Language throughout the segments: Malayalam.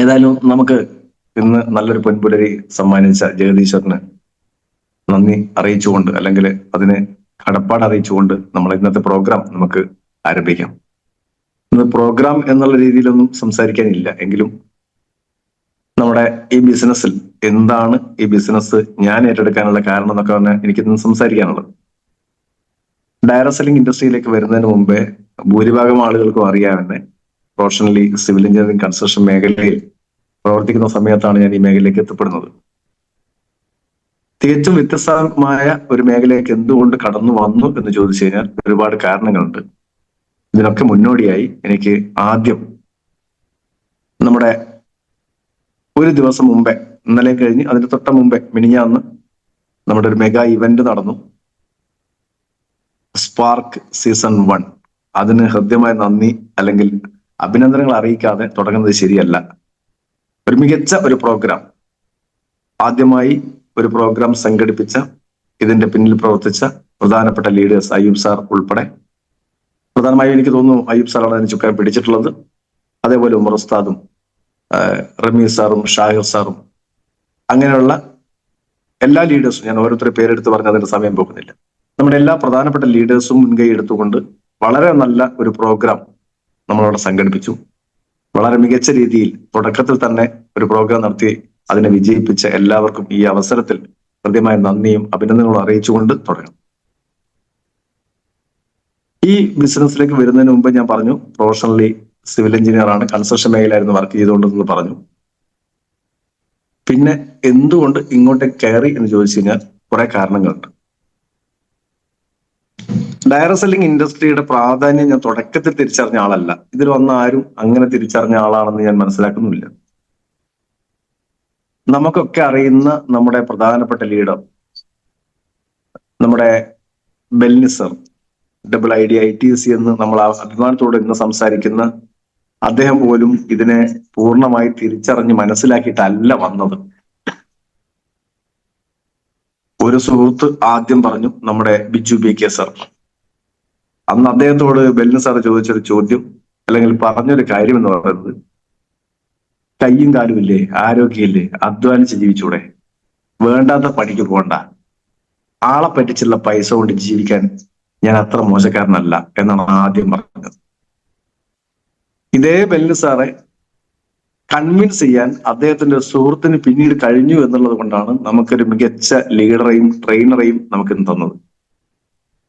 ഏതായാലും നമുക്ക് ഇന്ന് നല്ലൊരു പൊൻപുലരി സമ്മാനിച്ച ജഗദീശ്വരന് നന്ദി അറിയിച്ചുകൊണ്ട്, അല്ലെങ്കിൽ അതിന് കടപ്പാട് അറിയിച്ചുകൊണ്ട് നമ്മൾ ഇന്നത്തെ പ്രോഗ്രാം നമുക്ക് ആരംഭിക്കാം. ഇന്ന് പ്രോഗ്രാം എന്നുള്ള രീതിയിലൊന്നും സംസാരിക്കാനില്ല, എങ്കിലും നമ്മുടെ ഈ ബിസിനസ്സിൽ എന്താണ് ഈ ബിസിനസ് ഞാൻ ഏറ്റെടുക്കാനുള്ള കാരണം എന്നൊക്കെ പറഞ്ഞാൽ എനിക്കിന്ന് സംസാരിക്കാനുള്ളത്. ഡയറക്ട് സെല്ലിംഗ് ഇൻഡസ്ട്രിയിലേക്ക് വരുന്നതിന് മുമ്പേ ഭൂരിഭാഗം ആളുകൾക്കും അറിയാം തന്നെ പ്രൊഫഷണലി സിവിൽ എഞ്ചിനീയറിംഗ് കൺസ്ട്രക്ഷൻ മേഖലയിൽ പ്രവർത്തിക്കുന്ന സമയത്താണ് ഞാൻ ഈ മേഖലയിലേക്ക് എത്തപ്പെടുന്നത്. തികച്ചും വ്യത്യസ്തമായ ഒരു മേഖലയിലേക്ക് എന്തുകൊണ്ട് കടന്നു വന്നു എന്ന് ചോദിച്ചു കഴിഞ്ഞാൽ ഒരുപാട് കാരണങ്ങളുണ്ട്. ഇതിനൊക്കെ മുന്നോടിയായി എനിക്ക് ആദ്യം നമ്മുടെ ഒരു ദിവസം മുമ്പേ, ഇന്നലെ കഴിഞ്ഞ് അതിന് തൊട്ട മുമ്പേ മിനിഞ്ഞാന്ന് നമ്മുടെ ഒരു മെഗാ ഇവന്റ് നടന്നു, സ്പാർക്ക് സീസൺ 1. അതിന് ഹൃദ്യമായ നന്ദി അല്ലെങ്കിൽ അഭിനന്ദനങ്ങൾ അറിയിക്കാതെ തുടങ്ങുന്നത് ശരിയല്ല. ഒരു മികച്ച ഒരു പ്രോഗ്രാം, ആദ്യമായി ഒരു പ്രോഗ്രാം സംഘടിപ്പിച്ച, ഇതിന്റെ പിന്നിൽ പ്രവർത്തിച്ച പ്രധാനപ്പെട്ട ലീഡേഴ്സ് അയ്യൂബ് സാർ ഉൾപ്പെടെ, പ്രധാനമായും എനിക്ക് തോന്നുന്നു അയ്യൂബ് സാറാണ് അതിന് ചുക്കാൻ പിടിച്ചിട്ടുള്ളത്. അതേപോലെ ഉമർ ഉസ്താദും റമീസ് സാറും ഷാഹിർ സാറും, അങ്ങനെയുള്ള എല്ലാ ലീഡേഴ്സും, ഞാൻ ഓരോരുത്തരുടെ പേരെടുത്ത് പറഞ്ഞ് അതിന്റെ സമയം പോകുന്നില്ല, നമ്മുടെ എല്ലാ പ്രധാനപ്പെട്ട ലീഡേഴ്സും മുൻകൈ എടുത്തുകൊണ്ട് വളരെ നല്ല ഒരു പ്രോഗ്രാം നമ്മളവിടെ സംഘടിപ്പിച്ചു. വളരെ മികച്ച രീതിയിൽ തുടക്കത്തിൽ തന്നെ ഒരു പ്രോഗ്രാം നടത്തി അതിനെ വിജയിപ്പിച്ച എല്ലാവർക്കും ഈ അവസരത്തിൽ കൃത്യമായ നന്ദിയും അഭിനന്ദനങ്ങളും അറിയിച്ചുകൊണ്ട് തുടങ്ങാം. ഈ ബിസിനസ്സിലേക്ക് വരുന്നതിന് മുമ്പ് ഞാൻ പറഞ്ഞു, പ്രൊഫഷണലി സിവിൽ എഞ്ചിനീയർ ആണ്, കൺസ്ട്രക്ഷൻ മേഖലയിലായിരുന്നു വർക്ക് ചെയ്തുകൊണ്ടെന്ന് പറഞ്ഞു. പിന്നെ എന്തുകൊണ്ട് ഇങ്ങോട്ടേക്ക് കയറി എന്ന് ചോദിച്ചു കഴിഞ്ഞാൽ കുറെ കാരണങ്ങളുണ്ട്. ഡയറക്ട് സെല്ലിംഗ് ഇൻഡസ്ട്രിയുടെ പ്രാധാന്യം ഞാൻ തുടക്കത്തിൽ തിരിച്ചറിഞ്ഞ ആളല്ല. ഇതിൽ വന്ന ആരും അങ്ങനെ തിരിച്ചറിഞ്ഞ ആളാണെന്ന് ഞാൻ മനസ്സിലാക്കുന്നില്ല. നമുക്കൊക്കെ അറിയുന്ന നമ്മുടെ പ്രധാനപ്പെട്ട ലീഡർ, നമ്മുടെ ബെൽനിസർ, IITC എന്ന് നമ്മൾ അഭിമാനത്തോടെ ഇന്ന് സംസാരിക്കുന്ന അദ്ദേഹം പോലും ഇതിനെ പൂർണ്ണമായി തിരിച്ചറിഞ്ഞ് മനസ്സിലാക്കിയിട്ടല്ല വന്നത്. ഒരു സുഹൃത്ത് ആദ്യം പറഞ്ഞു, നമ്മുടെ ബിജു BK സർ. അന്ന് അദ്ദേഹത്തോട് ബെൽനിസർ ചോദിച്ചൊരു ചോദ്യം അല്ലെങ്കിൽ പറഞ്ഞൊരു കാര്യം എന്ന് പറയുന്നത്, കയ്യും കാലും ഇല്ലേ, ആരോഗ്യമില്ലേ, അധ്വാനിച്ച് ജീവിച്ചൂടെ, വേണ്ടാത്ത പണിക്ക് പോകണ്ട, ആളെ പറ്റിച്ചുള്ള പൈസ കൊണ്ട് ജീവിക്കാൻ ഞാൻ അത്ര മോശക്കാരനല്ല എന്നാണ് ആദ്യം പറഞ്ഞത്. ഇതേ ബെൽനിസാറെ കൺവിൻസ് ചെയ്യാൻ അദ്ദേഹത്തിന്റെ സുഹൃത്തിന് പിന്നീട് കഴിഞ്ഞു എന്നുള്ളത് കൊണ്ടാണ് നമുക്കൊരു മികച്ച ലീഡറെയും ട്രെയിനറെയും നമുക്ക് ഇന്ന് തന്നത്.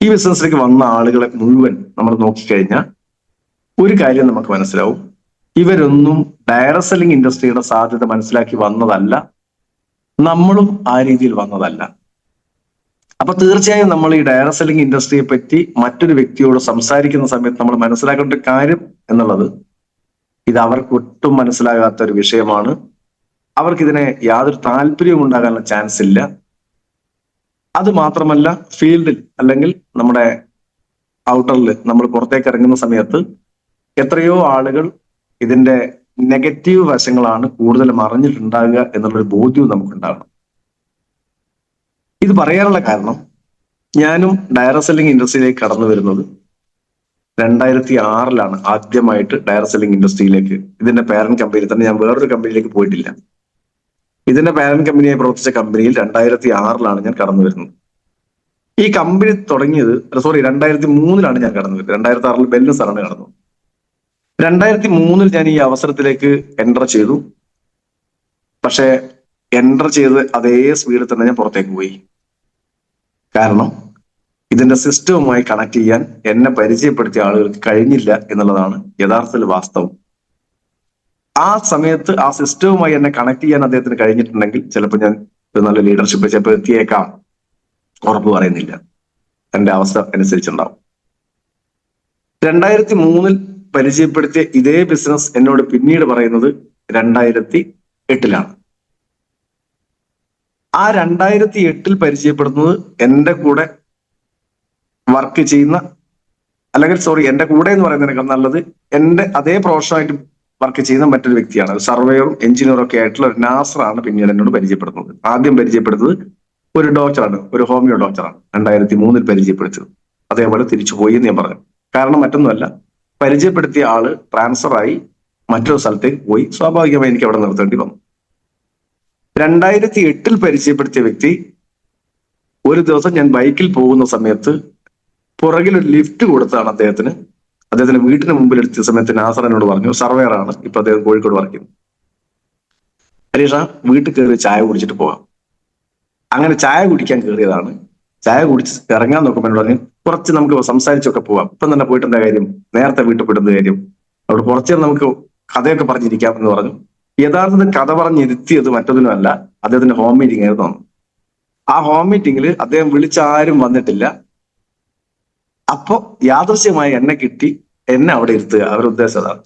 ഈ ബിസിനസ്സിലേക്ക് വന്ന ആളുകളെ മുഴുവൻ നമ്മൾ നോക്കിക്കഴിഞ്ഞാൽ ഒരു കാര്യം നമുക്ക് മനസ്സിലാവും, ഇവരൊന്നും ഡയറക്ട് സെല്ലിംഗ് ഇൻഡസ്ട്രിയുടെ സാധ്യത മനസ്സിലാക്കി വന്നതല്ല, നമ്മളും ആ രീതിയിൽ വന്നതല്ല. അപ്പൊ തീർച്ചയായും നമ്മൾ ഈ ഡയറക്ട് സെല്ലിംഗ് ഇൻഡസ്ട്രിയെ പറ്റി മറ്റൊരു വ്യക്തിയോട് സംസാരിക്കുന്ന സമയത്ത് നമ്മൾ മനസ്സിലാക്കേണ്ട ഒരു കാര്യം എന്നുള്ളത്, ഇത് അവർക്ക് ഒട്ടും മനസ്സിലാകാത്ത ഒരു വിഷയമാണ്. അവർക്കിതിനെ യാതൊരു താല്പര്യവും ഉണ്ടാകാനുള്ള ചാൻസ് ഇല്ല. അത് മാത്രമല്ല, ഫീൽഡിൽ അല്ലെങ്കിൽ നമ്മുടെ ഔട്ടറിൽ നമ്മൾ പുറത്തേക്ക് ഇറങ്ങുന്ന സമയത്ത് എത്രയോ ആളുകൾ ഇതിന്റെ നെഗറ്റീവ് വശങ്ങളാണ് കൂടുതലും അറിഞ്ഞിട്ടുണ്ടാകുക എന്നുള്ളൊരു ബോധ്യവും നമുക്കുണ്ടാകണം. ഇത് പറയാനുള്ള കാരണം, ഞാനും ഡയറക്ട് സെല്ലിംഗ് ഇൻഡസ്ട്രിയിലേക്ക് കടന്നു വരുന്നത് 2006 ആദ്യമായിട്ട് ഡയറക്ട് സെല്ലിംഗ് ഇൻഡസ്ട്രിയിലേക്ക്. ഇതിന്റെ പാരന്റ് കമ്പനി തന്നെ, ഞാൻ വേറൊരു കമ്പനിയിലേക്ക് പോയിട്ടില്ല. ഇതിന്റെ പാരന്റ് കമ്പനിയായി പ്രവർത്തിച്ച കമ്പനിയിൽ 2006 ഞാൻ കടന്നു വരുന്നത്. ഈ കമ്പനി തുടങ്ങിയത് 2003 ഞാൻ കടന്നു വരുന്നത്. 2006 ബെൽനിസാറാണ് കടന്നു. 2003 ഞാൻ ഈ അവസരത്തിലേക്ക് എൻ്റർ ചെയ്തു. പക്ഷെ എൻ്റർ ചെയ്ത് അതേ സ്പീഡിൽ തന്നെ ഞാൻ പുറത്തേക്ക് പോയി. കാരണം ഇതിന്റെ സിസ്റ്റവുമായി കണക്ട് ചെയ്യാൻ എന്നെ പരിചയപ്പെടുത്തിയ ആളുകൾക്ക് കഴിഞ്ഞില്ല എന്നുള്ളതാണ് യഥാർത്ഥത്തിൽ വാസ്തവം. ആ സമയത്ത് ആ സിസ്റ്റവുമായി എന്നെ കണക്ട് ചെയ്യാൻ അദ്ദേഹത്തിന് കഴിഞ്ഞിട്ടുണ്ടെങ്കിൽ ചിലപ്പോൾ ഞാൻ ഒരു നല്ല ലീഡർഷിപ്പ് ചിലപ്പോൾ എത്തിയേക്കാം, ഉറപ്പ് പറയുന്നില്ല. എന്റെ അവസ്ഥ അനുസരിച്ചുണ്ടാവും. 2003 പരിചയപ്പെടുത്തിയ ഇതേ ബിസിനസ് എന്നോട് പിന്നീട് പറയുന്നത് 2008 ആ 2008 പരിചയപ്പെടുന്നത് എന്റെ കൂടെ വർക്ക് ചെയ്യുന്ന, അല്ലെങ്കിൽ എന്റെ കൂടെ എന്ന് പറയുന്നതിനേക്കാൾ നല്ലത് എന്റെ അതേ പ്രൊഫഷനായിട്ട് വർക്ക് ചെയ്യുന്ന മറ്റൊരു വ്യക്തിയാണ്. സർവേയറും എഞ്ചിനീയറും ഒക്കെ ആയിട്ടുള്ള ഒരു നാസറാണ് പിന്നീട് എന്നോട് പരിചയപ്പെടുന്നത്. ആദ്യം പരിചയപ്പെടുന്നത് ഒരു ഡോക്ടറാണ്, ഒരു ഹോമിയോ ഡോക്ടറാണ് 2003 പരിചയപ്പെടുത്തിയത്. അതേപോലെ തിരിച്ചു പോയി എന്ന് ഞാൻ പറഞ്ഞു. കാരണം മറ്റൊന്നുമല്ല, പരിചയപ്പെടുത്തിയ ആള് ട്രാൻസ്ഫർ ആയി മറ്റൊരു സ്ഥലത്തേക്ക് പോയി. സ്വാഭാവികമായി എനിക്ക് അവിടെ നിർത്തേണ്ടി വന്നു. 2008 പരിചയപ്പെടുത്തിയ വ്യക്തി ഒരു ദിവസം ഞാൻ ബൈക്കിൽ പോകുന്ന സമയത്ത് പുറകിൽ ഒരു ലിഫ്റ്റ് കൊടുത്താണ് അദ്ദേഹത്തിന്റെ വീട്ടിന് മുമ്പിൽ എത്തിയ സമയത്ത് നാസർ എന്നോട് പറഞ്ഞു, സർവേയർ ആണ്, ഇപ്പൊ അദ്ദേഹം കോഴിക്കോട് വർക്ക് ചെയ്യുന്നു, ഹരീഷ വീട്ടിൽ കയറി ചായ കുടിച്ചിട്ട് പോകാം. അങ്ങനെ ചായ കുടിക്കാൻ കയറിയതാണ്. ചായ കുടിച്ച് ഇറങ്ങാൻ നോക്കുമ്പോൾ എന്നോട് പറഞ്ഞു, കുറച്ച് നമുക്ക് സംസാരിച്ചൊക്കെ പോവാം, ഇപ്പം തന്നെ പോയിട്ട് എന്താ കാര്യം, നേരത്തെ വീട്ടിൽ പോയിട്ട് എന്താ കാര്യം, അവിടെ കുറച്ചു നമുക്ക് കഥയൊക്കെ പറഞ്ഞിരിക്കാം എന്ന് പറഞ്ഞു. യഥാർത്ഥത്തിൽ കഥ പറഞ്ഞിരുത്തിയത് മറ്റൊന്നിനുമല്ല, അദ്ദേഹത്തിന്റെ ഹോം മീറ്റിംഗ് ആയിരുന്നു. ആ ഹോം മീറ്റിംഗിൽ അദ്ദേഹം വിളിച്ച ആരും വന്നിട്ടില്ല. അപ്പോ യാദൃശ്യമായി എന്നെ കിട്ടി, എന്നെ അവിടെ ഇരുത്തുക, അവരുടെ ഉദ്ദേശം അതാണ്.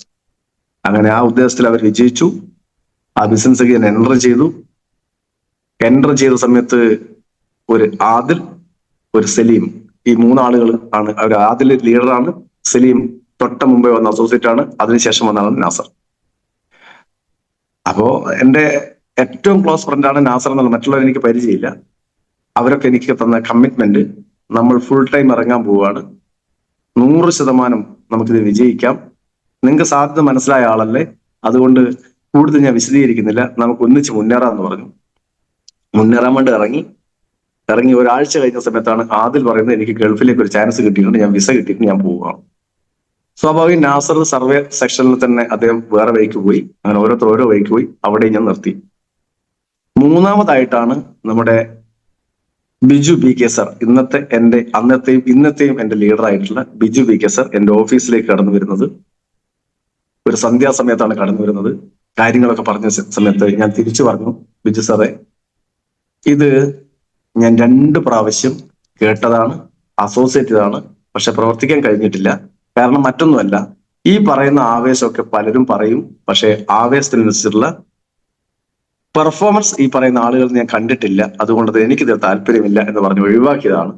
അങ്ങനെ ആ ഉദ്ദേശത്തിൽ അവർ വിജയിച്ചു. ആ ബിസിനസ് ഞാൻ എൻ്റർ ചെയ്ത സമയത്ത് ഒരു ആദിൽ, ഒരു സലീം, ഈ മൂന്നാളുകൾ ആണ്. അവർ ആദിൽ ലീഡറാണ്, സലീം തൊട്ട മുമ്പേ വന്ന അസോസിയേറ്റ് ആണ്, അതിനുശേഷം വന്നതാണ് നാസർ. അപ്പോ എന്റെ ഏറ്റവും ക്ലോസ് ഫ്രണ്ടാണ് നാസർ എന്നുള്ള, മറ്റുള്ളവർ എനിക്ക് പരിചയമില്ല. അവരൊക്കെ എനിക്ക് തന്ന കമ്മിറ്റ്മെന്റ്, നമ്മൾ ഫുൾ ടൈം ഇറങ്ങാൻ പോവുകയാണ്, 100% നമുക്കിത് വിജയിക്കാം, നിങ്ങൾക്ക് സാധ്യത മനസ്സിലായ ആളല്ലേ, അതുകൊണ്ട് കൂടുതൽ ഞാൻ വിശദീകരിക്കുന്നില്ല, നമുക്ക് ഒന്നിച്ച് മുന്നേറാന്ന് പറഞ്ഞു. മുന്നേറാൻ വേണ്ടി ഇറങ്ങി ഒരാഴ്ച കഴിഞ്ഞ സമയത്താണ് ആദിൽ പറയുന്നത്, എനിക്ക് ഗൾഫിലേക്ക് ഒരു ചാൻസ് കിട്ടിയിട്ടുണ്ട്, ഞാൻ വിസ കിട്ടിയിട്ട് ഞാൻ പോവുകയാണ്. സ്വാഭാവികം നാസർ സർവേ സെക്ഷനിൽ തന്നെ അദ്ദേഹം വേറെ വഴിക്ക് പോയി. അങ്ങനെ ഓരോരുത്തർ ഓരോ വഴിക്ക് പോയി. അവിടെ ഞാൻ നിർത്തി. മൂന്നാമതായിട്ടാണ് നമ്മുടെ ബിജു ബി കെ സർ, അന്നത്തെയും ഇന്നത്തെയും എന്റെ ലീഡർ ആയിട്ടുള്ള ബിജു ബി കെ സർ എന്റെ ഓഫീസിലേക്ക് കടന്നു വരുന്നത്. ഒരു സന്ധ്യാസമയത്താണ് കടന്നു വരുന്നത്. കാര്യങ്ങളൊക്കെ പറഞ്ഞ സമയത്ത് ഞാൻ തിരിച്ചു പറഞ്ഞു, ബിജു സാറേ, ഇത് ഞാൻ 2 പ്രാവശ്യം കേട്ടതാണ്, അസോസിയേറ്റ് ആണ്, പക്ഷെ പ്രവർത്തിക്കാൻ കഴിഞ്ഞിട്ടില്ല. കാരണം മറ്റൊന്നുമല്ല, ഈ പറയുന്ന ആവേശമൊക്കെ പലരും പറയും, പക്ഷെ ആവേശത്തിനനുസരിച്ചുള്ള പെർഫോമൻസ് ഈ പറയുന്ന ആളുകൾ ഞാൻ കണ്ടിട്ടില്ല, അതുകൊണ്ട് എനിക്കിത് താല്പര്യമില്ല എന്ന് പറഞ്ഞ് ഒഴിവാക്കിയതാണ്.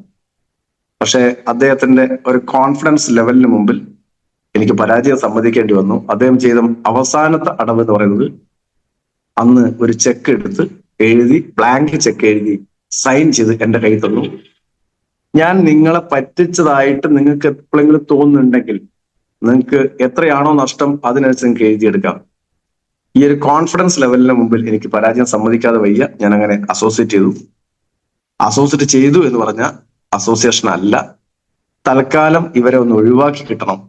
പക്ഷെ അദ്ദേഹത്തിന്റെ ഒരു കോൺഫിഡൻസ് ലെവലിന് മുമ്പിൽ എനിക്ക് പരാജയം സമ്മതിക്കേണ്ടി വന്നു. അദ്ദേഹം ചെയ്ത അവസാനത്തെ അടവ് എന്ന് പറയുന്നത്, അന്ന് ഒരു ചെക്ക് എടുത്ത് ബ്ലാങ്ക് ചെക്ക് എഴുതി സൈൻ ചെയ്ത് എന്റെ കയ്യിൽ തന്നു. ഞാൻ നിങ്ങളെ പറ്റിച്ചതായിട്ട് നിങ്ങൾക്ക് എപ്പോഴെങ്കിലും തോന്നുന്നുണ്ടെങ്കിൽ, നിങ്ങൾക്ക് എത്രയാണോ നഷ്ടം അതിനനുസരിച്ച് നിങ്ങൾക്ക് എഴുതിയെടുക്കാം. ഈ ഒരു കോൺഫിഡൻസ് ലെവലിന് മുമ്പിൽ എനിക്ക് പരാജയം സമ്മതിക്കാതെ വയ്യ. ഞാൻ അങ്ങനെ അസോസിയേറ്റ് ചെയ്തു എന്ന് പറഞ്ഞ അസോസിയേഷൻ അല്ല. തൽക്കാലം ഇവരെ ഒന്ന് ഒഴിവാക്കി കിട്ടണം.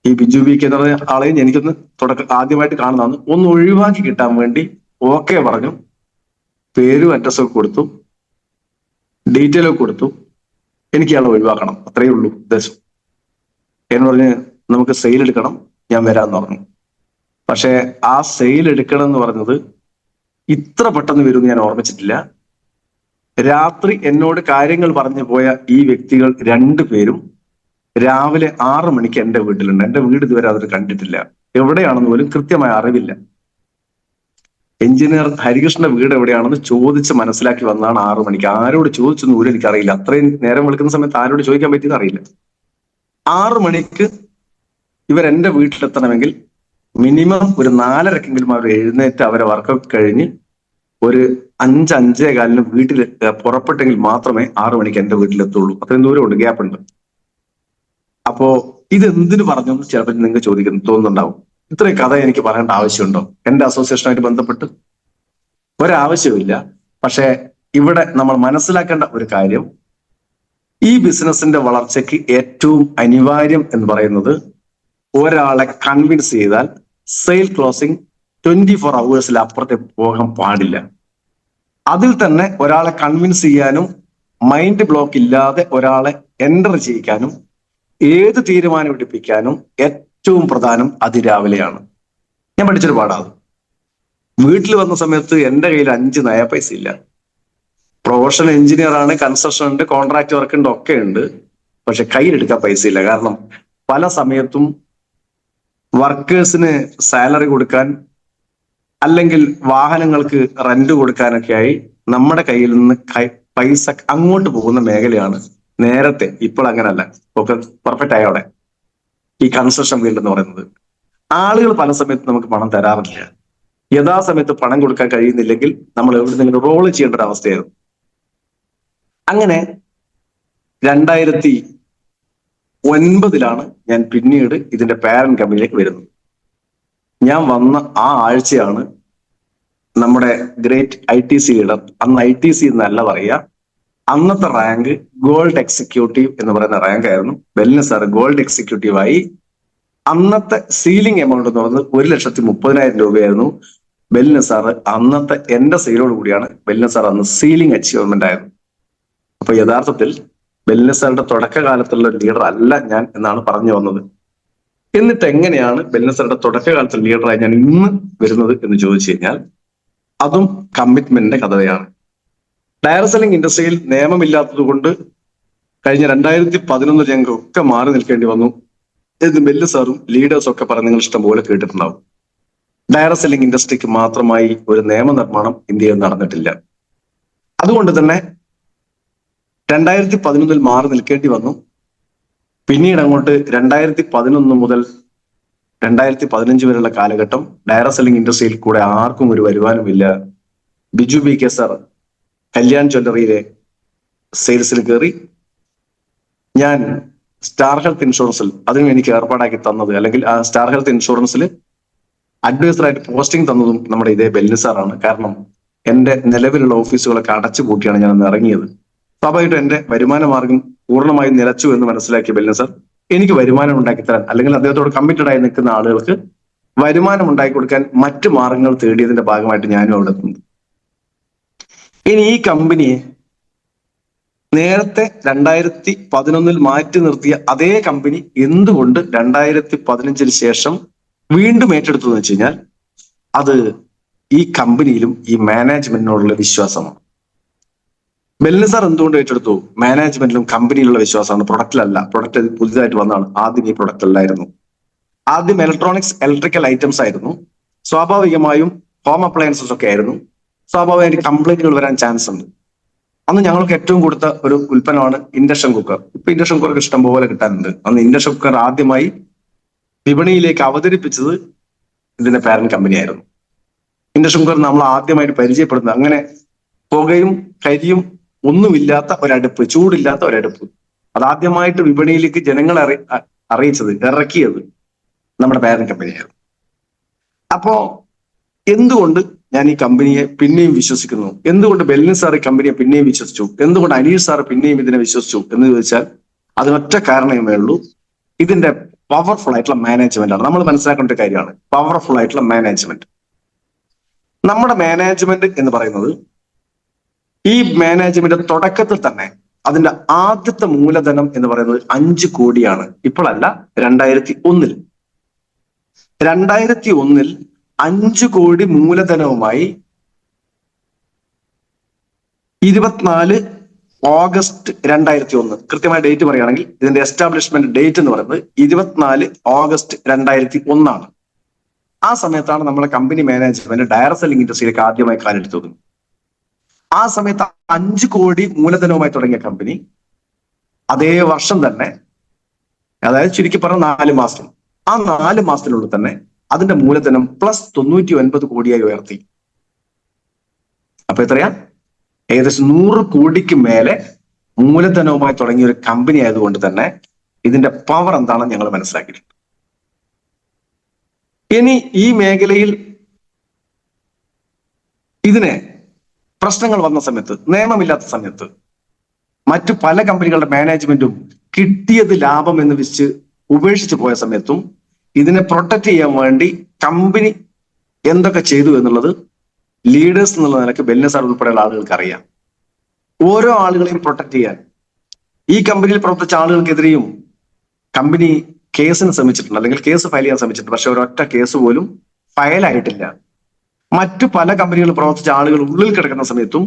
ഈ ബിജു ബി കെ എന്ന് പറഞ്ഞ ആളെയും എനിക്കൊന്ന് ആദ്യമായിട്ട് കാണുന്നതാണ്. ഒന്ന് ഒഴിവാക്കി കിട്ടാൻ വേണ്ടി ഓക്കെ പറഞ്ഞു. പേരും അഡ്രസ്സൊക്കെ കൊടുത്തു, ഡീറ്റെയിൽ ഒക്കെ കൊടുത്തു. എനിക്ക് ഇയാളെ ഒഴിവാക്കണം, അത്രയേ ഉള്ളൂ ഉദ്ദേശം. എന്ന് പറഞ്ഞ് നമുക്ക് സെയിൽ എടുക്കണം, ഞാൻ വരാമെന്ന് പറഞ്ഞു. പക്ഷെ ആ സെയിൽ എടുക്കണം എന്ന് പറഞ്ഞത് ഇത്ര പെട്ടെന്ന് വരുമെന്ന് ഞാൻ ഓർമ്മിച്ചിട്ടില്ല. രാത്രി എന്നോട് കാര്യങ്ങൾ പറഞ്ഞു പോയ ഈ വ്യക്തികൾ 2 പേരും രാവിലെ 6 മണിക്ക് എന്റെ വീട്ടിലുണ്ട്. എന്റെ വീട് ഇതുവരെ അവർ കണ്ടിട്ടില്ല, എവിടെയാണെന്ന് പോലും കൃത്യമായ അറിവില്ല. എഞ്ചിനീയർ ഹരികൃഷ്ണന്റെ വീട് എവിടെയാണെന്ന് ചോദിച്ച് മനസ്സിലാക്കി വന്നാണ് 6 മണിക്ക്. ആരോട് ചോദിച്ചൊന്നും പോലും എനിക്കറിയില്ല. അത്രയും നേരം വിളിക്കുന്ന സമയത്ത് ആരോട് ചോദിക്കാൻ പറ്റിയെന്ന് അറിയില്ല. 6 മണിക്ക് ഇവർ എന്റെ വീട്ടിലെത്തണമെങ്കിൽ മിനിമം ഒരു 4:30 അവർ എഴുന്നേറ്റ് അവരെ വർക്കൊക്കെ കഴിഞ്ഞ് ഒരു 5-5:15 വീട്ടിൽ പുറപ്പെട്ടെങ്കിൽ മാത്രമേ 6 മണിക്ക് എന്റെ വീട്ടിലെത്തുള്ളൂ. അത്രയും ദൂരമുണ്ട്, ഗ്യാപ്പ് ഉണ്ട്. അപ്പോ ഇത് എന്തിനു പറഞ്ഞു എന്ന് ചിലപ്പോൾ നിങ്ങൾക്ക് തോന്നുന്നുണ്ടാവും. ഇത്രയും കഥ എനിക്ക് പറയേണ്ട ആവശ്യമുണ്ടോ? എന്റെ അസോസിയേഷനുമായിട്ട് ബന്ധപ്പെട്ട് ഒരാവശ്യമില്ല. പക്ഷെ ഇവിടെ നമ്മൾ മനസ്സിലാക്കേണ്ട ഒരു കാര്യം, ഈ ബിസിനസിന്റെ വളർച്ചയ്ക്ക് ഏറ്റവും അനിവാര്യം എന്ന് പറയുന്നത്, ഒരാളെ കൺവിൻസ് ചെയ്താൽ സെയിൽ ക്ലോസിംഗ് 24 hours അപ്പുറത്തെ പോകാൻ പാടില്ല. അതിൽ തന്നെ ഒരാളെ കൺവിൻസ് ചെയ്യാനും മൈൻഡ് ബ്ലോക്ക് ഇല്ലാതെ ഒരാളെ എൻ്റർ ചെയ്യിക്കാനും ഏത് തീരുമാനം എടുപ്പിക്കാനും ഏറ്റവും പ്രധാനം അതിരാവിലെയാണ്. ഞാൻ പഠിച്ചൊരു പാടാണ്. വീട്ടിൽ വന്ന സമയത്ത് എൻ്റെ കയ്യിൽ 5 നയ പൈസ ഇല്ല. പ്രൊഫഷണൽ എഞ്ചിനീയർ ആണ്, കൺസ്ട്രക്ഷൻ ഉണ്ട്, കോൺട്രാക്ട് വർക്ക് ഉണ്ട്, ഒക്കെ ഉണ്ട്. പക്ഷെ കയ്യിലെടുക്കാൻ പൈസ ഇല്ല. കാരണം പല സമയത്തും വർക്കേഴ്സിന് സാലറി കൊടുക്കാൻ അല്ലെങ്കിൽ വാഹനങ്ങൾക്ക് റെന്റ് കൊടുക്കാനൊക്കെയായി നമ്മുടെ കയ്യിൽ നിന്ന് പൈസ അങ്ങോട്ട് പോകുന്ന മേഖലയാണ് നേരത്തെ. ഇപ്പോൾ അങ്ങനല്ല, ഒക്കെ പെർഫെക്റ്റ് ആയോടെ ഈ കൺസ്ട്രക്ഷൻ ഫീൽഡ് എന്ന് പറയുന്നത്. ആളുകൾ പല സമയത്തും നമുക്ക് പണം തരാറില്ല. യഥാസമയത്ത് പണം കൊടുക്കാൻ കഴിയുന്നില്ലെങ്കിൽ നമ്മൾ എവിടെന്നെങ്കിലും റോള് ചെയ്യേണ്ട ഒരു അവസ്ഥയായിരുന്നു. അങ്ങനെ 2009 ഞാൻ പിന്നീട് ഇതിന്റെ പാരന്റ് കമ്പനിയിലേക്ക് വരുന്നത്. ഞാൻ വന്ന ആ ആഴ്ചയാണ് നമ്മുടെ ഗ്രേറ്റ് ITC ലീഡർ, അന്ന് ITC എന്നല്ല പറയുക, അന്നത്തെ റാങ്ക് ഗോൾഡ് എക്സിക്യൂട്ടീവ് എന്ന് പറയുന്ന റാങ്ക് ആയിരുന്നു. ബെല്ലിന് സാർ ഗോൾഡ് എക്സിക്യൂട്ടീവായി. അന്നത്തെ സീലിംഗ് എമൗണ്ട് എന്ന് പറയുന്നത് 1,30,000 രൂപയായിരുന്നു. ബെല്ലിന് സാറ് അന്നത്തെ എന്റെ സെയിലോട് കൂടിയാണ് ബെല്ലിന് സാർ അന്ന് സീലിംഗ് അച്ചീവ്മെന്റ് ആയിരുന്നു. അപ്പൊ യഥാർത്ഥത്തിൽ ബെല്ലിന് സാറിന്റെ തുടക്കകാലത്തുള്ള ഒരു ലീഡർ അല്ല ഞാൻ എന്നാണ് പറഞ്ഞു വന്നത്. എന്നിട്ട് എങ്ങനെയാണ് ബെല്ലിന് സാറിന്റെ തുടക്കകാലത്തുള്ള ലീഡറായി ഞാൻ ഇന്ന് വരുന്നത് എന്ന് ചോദിച്ചു കഴിഞ്ഞാൽ അതും കമ്മിറ്റ്മെന്റിന്റെ കഥയാണ്. ഡയറക്ട് സെല്ലിംഗ് ഇൻഡസ്ട്രിയിൽ നിയമമില്ലാത്തത് കൊണ്ട് കഴിഞ്ഞ 2011 ഞങ്ങൾക്കൊക്കെ മാറി നിൽക്കേണ്ടി വന്നു എന്ന് ബെല്ല് സാറും ലീഡേഴ്സും ഒക്കെ പറഞ്ഞ് നിങ്ങൾ ഇഷ്ടം പോലെ കേട്ടിട്ടുണ്ടാവും. ഡയറക്ട് സെല്ലിംഗ് ഇൻഡസ്ട്രിക്ക് മാത്രമായി ഒരു നിയമനിർമ്മാണം ഇന്ത്യയിൽ നടന്നിട്ടില്ല. അതുകൊണ്ട് തന്നെ 2011 മാറി നിൽക്കേണ്ടി വന്നു. പിന്നീട് അങ്ങോട്ട് 2011 മുതൽ 2015 വരെയുള്ള കാലഘട്ടം ഡയറക്ട് സെല്ലിംഗ് ഇൻഡസ്ട്രിയിൽ കൂടെ ആർക്കും ഒരു വരുമാനമില്ല. ബിജു BK സാർ കല്യാൺ ജ്വല്ലറിയിലെ സെയിൽസിൽ കയറി. ഞാൻ സ്റ്റാർ ഹെൽത്ത് ഇൻഷുറൻസിൽ, അതിനും എനിക്ക് ഏർപ്പാടാക്കി തന്നത്, അല്ലെങ്കിൽ ആ സ്റ്റാർ ഹെൽത്ത് ഇൻഷുറൻസിൽ അഡ്വൈസറായിട്ട് പോസ്റ്റിംഗ് തന്നതും നമ്മുടെ ഇതേ ബെല്ലിന് സാറാണ്. കാരണം എന്റെ നിലവിലുള്ള ഓഫീസുകളൊക്കെ അടച്ചു പൂട്ടിയാണ് ഞാൻ അന്ന് ഇറങ്ങിയത്. സ്വാഭാവികമായിട്ടും എന്റെ വരുമാന മാർഗം പൂർണ്ണമായും നിലച്ചു എന്ന് മനസ്സിലാക്കിയ ബെല്ലിന് സാർ എനിക്ക് വരുമാനം ഉണ്ടാക്കി തരാൻ, അല്ലെങ്കിൽ അദ്ദേഹത്തോട് കമ്മിറ്റഡ് ആയി നിൽക്കുന്ന ആളുകൾക്ക് വരുമാനം ഉണ്ടാക്കി കൊടുക്കാൻ മറ്റു മാർഗങ്ങൾ തേടിയതിന്റെ ഭാഗമായിട്ട് ഞാനും അവിടെ എത്തുന്നു. ഇനി ഈ കമ്പനിയെ നേരത്തെ 2011 മാറ്റി നിർത്തിയ അതേ കമ്പനി എന്തുകൊണ്ട് 2015 ശേഷം വീണ്ടും ഏറ്റെടുത്തു എന്ന് വെച്ച് കഴിഞ്ഞാൽ അത് ഈ കമ്പനിയിലും ഈ മാനേജ്മെന്റിനോടുള്ള വിശ്വാസമാണ്. ബെല്ലിന് സാർ എന്തുകൊണ്ട് ഏറ്റെടുത്തു? മാനേജ്മെന്റിലും കമ്പനിയിലുള്ള വിശ്വാസമാണ്, പ്രൊഡക്റ്റിലല്ല. പ്രൊഡക്റ്റ് പുതിയതായിട്ട് വന്നതാണ്. ആദ്യം ഈ പ്രൊഡക്റ്റ് അല്ലായിരുന്നു. ആദ്യം ഇലക്ട്രിക്കൽ ഐറ്റംസ് ആയിരുന്നു. സ്വാഭാവികമായും ഹോം അപ്ലയൻസസ് ഒക്കെ ആയിരുന്നു. സ്വാഭാവികമായിട്ട് കംപ്ലൈന്റുകൾ വരാൻ ചാൻസ് ഉണ്ട്. അന്ന് ഞങ്ങൾക്ക് ഏറ്റവും കൊടുത്ത ഒരു ഉൽപ്പന്നമാണ് ഇൻഡക്ഷൻ കുക്കർ. ഇപ്പൊ ഇൻഡക്ഷൻ കുക്കർ ഇഷ്ടം പോലെ കിട്ടാനുണ്ട്. അന്ന് ഇൻഡക്ഷൻ കുക്കർ ആദ്യമായി വിപണിയിലേക്ക് അവതരിപ്പിച്ചത് ഇതിന്റെ പാരന്റ് കമ്പനിയായിരുന്നു. ഇൻഡക്ഷൻ കുക്കർ നമ്മൾ ആദ്യമായിട്ട് പരിചയപ്പെടുന്നത് അങ്ങനെ പുകയും കരിയും ഒന്നുമില്ലാത്ത ഒരടുപ്പ്, ചൂടില്ലാത്ത ഒരടുപ്പ്, അതാദ്യമായിട്ട് വിപണിയിലേക്ക് ജനങ്ങളെ അറിയിച്ചത്, ഇറക്കിയത് നമ്മുടെ പാരന്റ് കമ്പനിയായിരുന്നു. അപ്പോ എന്തുകൊണ്ട് ഞാൻ ഈ കമ്പനിയെ പിന്നെയും വിശ്വസിക്കുന്നു? എന്തുകൊണ്ട് ബെല്ലിന് സാർ ഈ കമ്പനിയെ പിന്നെയും വിശ്വസിച്ചു? എന്തുകൊണ്ട് അനീഷ് സാർ പിന്നെയും ഇതിനെ വിശ്വസിച്ചു എന്ന് ചോദിച്ചാൽ അതിനൊറ്റ കാരണമേ ഉള്ളൂ. ഇതിന്റെ പവർഫുൾ ആയിട്ടുള്ള മാനേജ്മെന്റ് ആണ്. നമ്മൾ മനസ്സിലാക്കേണ്ട ഒരു കാര്യമാണ് പവർഫുൾ ആയിട്ടുള്ള മാനേജ്മെന്റ്. നമ്മുടെ മാനേജ്മെന്റ് എന്ന് പറയുന്നത്, ഈ മാനേജ്മെന്റ് തുടക്കത്തിൽ തന്നെ അതിന്റെ ആദ്യത്തെ മൂലധനം എന്ന് പറയുന്നത് 5 കോടിയാണ്. ഇപ്പോഴല്ല, 2001. 2001 5 കോടി മൂലധനവുമായി 24 ഓഗസ്റ്റ് 2001, കൃത്യമായ ഡേറ്റ് പറയുകയാണെങ്കിൽ ഇതിന്റെ എസ്റ്റാബ്ലിഷ്മെന്റ് ഡേറ്റ് എന്ന് പറയുന്നത് 24 ഓഗസ്റ്റ് 2001 ആണ്. ആ സമയത്താണ് നമ്മുടെ കമ്പനി മാനേജ്മെന്റ് ഡയറക്ട് സെല്ലിംഗ് ഇൻഡസ്ട്രിയിലേക്ക് ആദ്യമായി കാലെടുത്തത്. ആ സമയത്ത് 5 കോടി മൂലധനവുമായി തുടങ്ങിയ കമ്പനി അതേ വർഷം തന്നെ, അതായത് ചുരുക്കി പറഞ്ഞ 4 മാസം, ആ 4 മാസത്തിനുള്ളിൽ തന്നെ അതിന്റെ മൂലധനം +99 കോടിയായി ഉയർത്തി. അപ്പൊ എത്രയാ? ഏകദേശം 100 കോടിക്ക് മേലെ മൂലധനവുമായി തുടങ്ങിയ ഒരു കമ്പനി ആയതുകൊണ്ട് തന്നെ ഇതിന്റെ പവർ എന്താണെന്ന് ഞങ്ങൾ മനസ്സിലാക്കിയിട്ടുണ്ട്. ഇനി ഈ മേഖലയിൽ ഇതിനെ പ്രശ്നങ്ങൾ വന്ന സമയത്ത്, നിയമമില്ലാത്ത സമയത്ത്, മറ്റു പല കമ്പനികളുടെ മാനേജ്മെന്റും കിട്ടിയത് ലാഭം എന്ന് വെച്ച് ഉപേക്ഷിച്ച് പോയ സമയത്തും ഇതിനെ പ്രൊട്ടക്ട് ചെയ്യാൻ വേണ്ടി കമ്പനി എന്തൊക്കെ ചെയ്തു എന്നുള്ളത് ലീഡേഴ്സ് എന്നുള്ള നിലയ്ക്ക് ബെല്ലിന് സാർ ഉൾപ്പെടെയുള്ള ആളുകൾക്ക് അറിയാം. ഓരോ ആളുകളെയും പ്രൊട്ടക്ട് ചെയ്യാൻ ഈ കമ്പനിയിൽ പ്രവർത്തിച്ച ആളുകൾക്കെതിരെയും കമ്പനി കേസിന് ശ്രമിച്ചിട്ടുണ്ട്, അല്ലെങ്കിൽ കേസ് ഫയൽ ചെയ്യാൻ ശ്രമിച്ചിട്ടുണ്ട്. പക്ഷെ ഒരൊറ്റ കേസ് പോലും ഫയലായിട്ടില്ല. മറ്റു പല കമ്പനികളിൽ പ്രവർത്തിച്ച ആളുകൾ ഉള്ളിൽ കിടക്കുന്ന സമയത്തും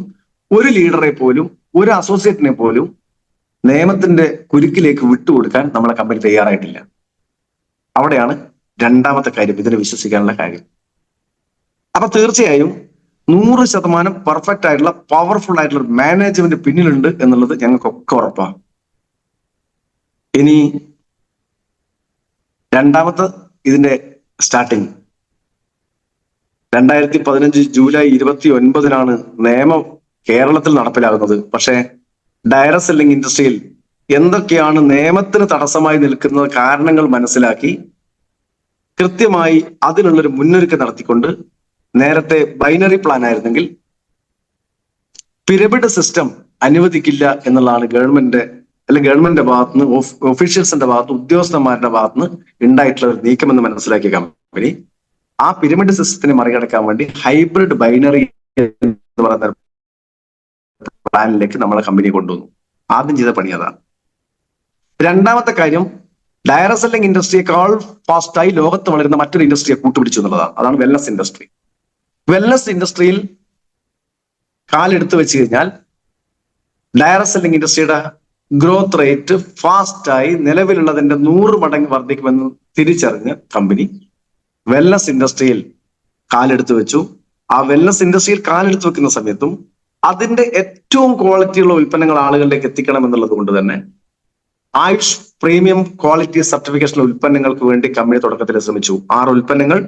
ഒരു ലീഡറെ പോലും, ഒരു അസോസിയേറ്റിനെ പോലും നിയമത്തിന്റെ കുരുക്കിലേക്ക് വിട്ടുകൊടുക്കാൻ നമ്മളെ കമ്പനി തയ്യാറായിട്ടില്ല. അവിടെയാണ് രണ്ടാമത്തെ കാര്യം, ഇതിനെ വിശ്വസിക്കാനുള്ള കാര്യം. അപ്പൊ തീർച്ചയായും 100% പെർഫെക്റ്റ് ആയിട്ടുള്ള പവർഫുൾ ആയിട്ടുള്ള മാനേജ്മെന്റ് പിന്നിലുണ്ട് എന്നുള്ളത് ഞങ്ങൾക്കൊക്കെ ഉറപ്പാണ്. ഇനി രണ്ടാമത്തെ ഇതിന്റെ സ്റ്റാർട്ടിങ് 2015 ജൂലൈ 29 നിയമം കേരളത്തിൽ നടപ്പിലാകുന്നത്. പക്ഷേ ഡയറക്ട് സെല്ലിംഗ് ഇൻഡസ്ട്രിയിൽ എന്തൊക്കെയാണ് നിയമത്തിന് തടസ്സമായി നിൽക്കുന്ന കാരണങ്ങൾ മനസ്സിലാക്കി കൃത്യമായി അതിനുള്ളൊരു മുന്നൊരുക്കം നടത്തിക്കൊണ്ട് നേരത്തെ ബൈനറി പ്ലാൻ ആയിരുന്നെങ്കിൽ പിരമിഡ് സിസ്റ്റം അനുവദിക്കില്ല എന്നുള്ളതാണ് ഗവൺമെന്റിന്റെ അല്ലെങ്കിൽ ഗവൺമെന്റിന്റെ ഭാഗത്തുനിന്ന് ഒഫീഷ്യൽസിന്റെ ഭാഗത്ത് ഉദ്യോഗസ്ഥന്മാരുടെ ഭാഗത്തുനിന്ന് ഉണ്ടായിട്ടുള്ള ഒരു നീക്കമെന്ന് മനസ്സിലാക്കിയ കമ്പനി ആ പിരമിഡ് സിസ്റ്റത്തിനെ മറികടക്കാൻ വേണ്ടി ഹൈബ്രിഡ് ബൈനറി എന്ന് പറയുന്ന പ്ലാനിലേക്ക് നമ്മളെ കമ്പനി കൊണ്ടുവന്നു. ആദ്യം ചെയ്ത പണി അതാണ്. രണ്ടാമത്തെ കാര്യം, ഡയറക്ട് സെല്ലിംഗ് ഇൻഡസ്ട്രിയേക്കാൾ ഫാസ്റ്റായി ലോകത്ത് വളരുന്ന മറ്റൊരു ഇൻഡസ്ട്രിയെ കൂട്ടുപിടിച്ചു എന്നുള്ളതാണ്. അതാണ് വെൽനസ് ഇൻഡസ്ട്രി. വെൽനസ് ഇൻഡസ്ട്രിയിൽ കാലെടുത്ത് വെച്ച് കഴിഞ്ഞാൽ ഡയറക്ട് സെല്ലിംഗ് ഇൻഡസ്ട്രിയുടെ ഗ്രോത്ത് റേറ്റ് ഫാസ്റ്റായി നിലവിലുള്ളതിന്റെ 100 മടങ്ങ് വർദ്ധിക്കുമെന്ന് തിരിച്ചറിഞ്ഞ കമ്പനി വെൽനസ് ഇൻഡസ്ട്രിയിൽ കാലെടുത്ത് വെച്ചു. ആ വെൽനസ് ഇൻഡസ്ട്രിയിൽ കാലെടുത്ത് വെക്കുന്ന സമയത്തും അതിന്റെ ഏറ്റവും ക്വാളിറ്റിയുള്ള ഉൽപ്പന്നങ്ങൾ ആളുകളിലേക്ക് എത്തിക്കണം എന്നുള്ളത് കൊണ്ട് തന്നെ ആയുഷ് പ്രീമിയം ക്വാളിറ്റി സർട്ടിഫിക്കേഷൻ ഉൽപ്പന്നങ്ങൾക്ക് വേണ്ടി കമ്പനി തുടക്കത്തിൽ ശ്രമിച്ചു. 6 ഉൽപ്പന്നങ്ങൾ,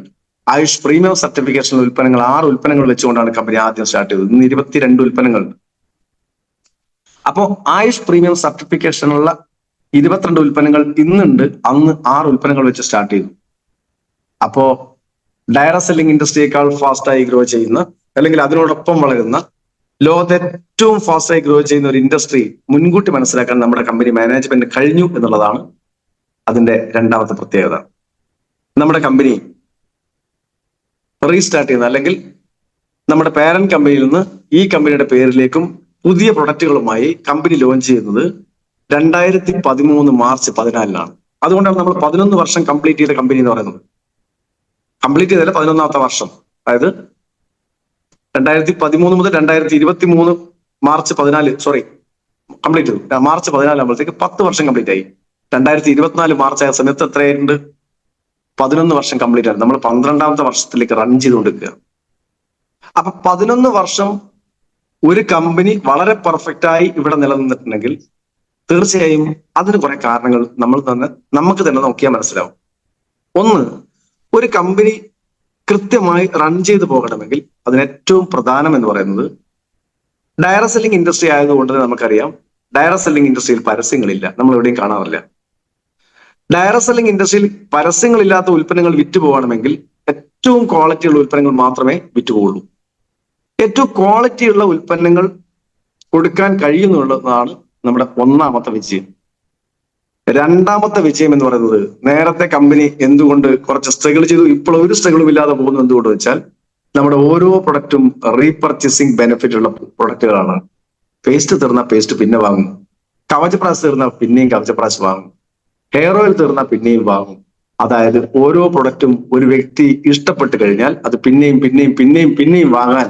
ആയുഷ് പ്രീമിയം സർട്ടിഫിക്കേഷൻ ഉൽപ്പന്നങ്ങൾ 6 ഉൽപ്പന്നങ്ങൾ വെച്ചുകൊണ്ടാണ് കമ്പനി ആദ്യം സ്റ്റാർട്ട് ചെയ്തത്. ഇന്ന് 22 ഉൽപ്പന്നങ്ങൾ. അപ്പോ ആയുഷ് പ്രീമിയം സർട്ടിഫിക്കേഷനുള്ള 22 ഉൽപ്പന്നങ്ങൾ ഇന്നുണ്ട്. അന്ന് 6 ഉൽപ്പന്നങ്ങൾ വെച്ച് സ്റ്റാർട്ട് ചെയ്തു. അപ്പോ ഡയറക്ട് സെല്ലിംഗ് ഇൻഡസ്ട്രിയേക്കാൾ ഫാസ്റ്റായി ഗ്രോ ചെയ്യുന്ന അല്ലെങ്കിൽ അതിനോടൊപ്പം വളരുന്ന ലോകത്തെ ഏറ്റവും ഫാസ്റ്റായി ഗ്രോ ചെയ്യുന്ന ഒരു ഇൻഡസ്ട്രി മുൻകൂട്ടി മനസ്സിലാക്കാൻ നമ്മുടെ കമ്പനി മാനേജ്മെന്റ് കഴിഞ്ഞു എന്നുള്ളതാണ് അതിന്റെ രണ്ടാമത്തെ പ്രത്യേകത. നമ്മുടെ കമ്പനി റീസ്റ്റാർട്ട് ചെയ്യുന്ന അല്ലെങ്കിൽ നമ്മുടെ പേരന്റ് കമ്പനിയിൽ നിന്ന് ഈ കമ്പനിയുടെ പേരിലേക്കും പുതിയ പ്രൊഡക്റ്റുകളുമായി കമ്പനി ലോഞ്ച് ചെയ്യുന്നത് 2013 മാർച്ച് 14-നാണ്. അതുകൊണ്ടാണ് നമ്മൾ 11 വർഷം കംപ്ലീറ്റ് ചെയ്ത കമ്പനി എന്ന് പറയുന്നത്. കംപ്ലീറ്റ് ചെയ്തല്ല, 11ാമത്തെ വർഷം. അതായത് 2013 മുതൽ 2023 മാർച്ച് 14 കംപ്ലീറ്റ് ചെയ്തു. മാർച്ച് 14 ആകുമ്പോഴത്തേക്ക് 10 വർഷം കംപ്ലീറ്റ് ആയി. 2024 മാർച്ച് ആയ സമയത്ത് എത്രയായിട്ടുണ്ട്? 11 വർഷം കംപ്ലീറ്റ് ആണ്. നമ്മൾ 12ാമത്തെ വർഷത്തിലേക്ക് റൺ ചെയ്തുകൊണ്ടിരിക്കുക. അപ്പൊ 11 വർഷം ഒരു കമ്പനി വളരെ പെർഫെക്റ്റ് ആയി ഇവിടെ നിലനിന്നിട്ടുണ്ടെങ്കിൽ തീർച്ചയായും അതിന് കുറെ കാരണങ്ങൾ നമുക്ക് തന്നെ നോക്കിയാൽ മനസ്സിലാവും. ഒന്ന്, ഒരു കമ്പനി കൃത്യമായി റൺ ചെയ്തു പോകണമെങ്കിൽ അതിന് ഏറ്റവും പ്രധാനം എന്ന് പറയുന്നത് ഡയറക്ട് സെല്ലിംഗ് ഇൻഡസ്ട്രി ആയതുകൊണ്ട് തന്നെ നമുക്കറിയാം ഡയറക്ട് സെല്ലിംഗ് ഇൻഡസ്ട്രിയിൽ പരസ്യങ്ങളില്ല, നമ്മൾ എവിടെയും കാണാറില്ല. ഡയറക്ട് സെല്ലിംഗ് ഇൻഡസ്ട്രിയിൽ പരസ്യങ്ങളില്ലാത്ത ഉൽപ്പന്നങ്ങൾ വിറ്റുപോകണമെങ്കിൽ ഏറ്റവും ക്വാളിറ്റിയുള്ള ഉൽപ്പന്നങ്ങൾ മാത്രമേ വിറ്റുപോകുള്ളൂ. ഏറ്റവും ക്വാളിറ്റിയുള്ള ഉൽപ്പന്നങ്ങൾ കൊടുക്കാൻ കഴിയുന്നുള്ളതാണ് നമ്മുടെ ഒന്നാമത്തെ വിജയം. രണ്ടാമത്തെ വിജയം എന്ന് പറയുന്നത്, നേരത്തെ കമ്പനി എന്തുകൊണ്ട് കുറച്ച് സ്ട്രഗിൾ ചെയ്തു, ഇപ്പോൾ ഒരു സ്ട്രഗിളും ഇല്ലാതെ പോകുന്നു എന്തുകൊണ്ട് വെച്ചാൽ നമ്മുടെ ഓരോ പ്രൊഡക്റ്റും റീപർച്ചേസിങ് ബെനിഫിറ്റ് ഉള്ള പ്രൊഡക്റ്റുകളാണ്. പേസ്റ്റ് തീർന്ന പേസ്റ്റ് പിന്നെ വാങ്ങും, കവചപ്രാശ് തീർന്ന പിന്നെയും കവചപ്രാശ് വാങ്ങും, ഹെയർ ഓയിൽ തീർന്ന പിന്നെയും വാങ്ങും. അതായത് ഓരോ പ്രൊഡക്റ്റും ഒരു വ്യക്തി ഇഷ്ടപ്പെട്ട് കഴിഞ്ഞാൽ അത് പിന്നെയും പിന്നെയും പിന്നെയും പിന്നെയും വാങ്ങാൻ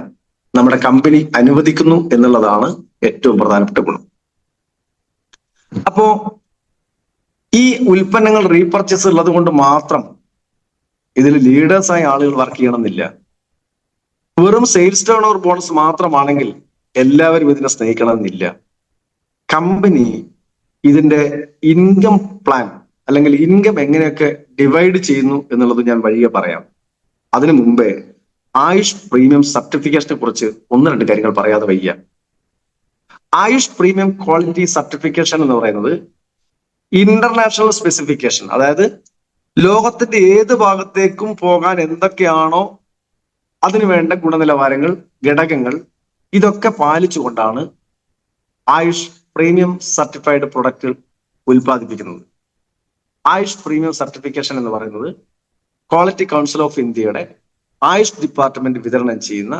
നമ്മുടെ കമ്പനി അനുവദിക്കുന്നു എന്നുള്ളതാണ് ഏറ്റവും പ്രധാനപ്പെട്ട ഗുണം. അപ്പോ ഈ ഉൽപ്പന്നങ്ങൾ റീപർച്ചേസ് ഉള്ളത് കൊണ്ട് മാത്രം ഇതിൽ ലീഡേഴ്സായ ആളുകൾ വർക്ക് ചെയ്യണമെന്നില്ല. വെറും സെയിൽസ് ടേൺ ഓവർ ബോണസ് മാത്രമാണെങ്കിൽ എല്ലാവരും ഇതിനെ സ്നേഹിക്കണമെന്നില്ല. കമ്പനി ഇതിന്റെ ഇൻകം പ്ലാൻ അല്ലെങ്കിൽ ഇൻകം എങ്ങനെയൊക്കെ ഡിവൈഡ് ചെയ്യുന്നു എന്നുള്ളത് ഞാൻ വഴിയെ പറയാം. അതിനു മുമ്പേ ആയുഷ് പ്രീമിയം സർട്ടിഫിക്കേഷനെ കുറിച്ച് 1-2 കാര്യങ്ങൾ പറയാതെ വയ്യ. ആയുഷ് പ്രീമിയം ക്വാളിറ്റി സർട്ടിഫിക്കേഷൻ എന്ന് പറയുന്നത് ഇന്റർനാഷണൽ സ്പെസിഫിക്കേഷൻ, അതായത് ലോകത്തിന്റെ ഏത് ഭാഗത്തേക്കും പോകാൻ എന്തൊക്കെയാണോ അതിനുവേണ്ട ഗുണനിലവാരങ്ങൾ, ഘടകങ്ങൾ, ഇതൊക്കെ പാലിച്ചുകൊണ്ടാണ് ആയുഷ് പ്രീമിയം സർട്ടിഫൈഡ് പ്രൊഡക്റ്റ് ഉൽപ്പാദിപ്പിക്കുന്നത്. ആയുഷ് പ്രീമിയം സർട്ടിഫിക്കേഷൻ എന്ന് പറയുന്നത് ക്വാളിറ്റി കൗൺസിൽ ഓഫ് ഇന്ത്യയുടെ ആയുഷ് ഡിപ്പാർട്ട്മെന്റ് വിതരണം ചെയ്യുന്ന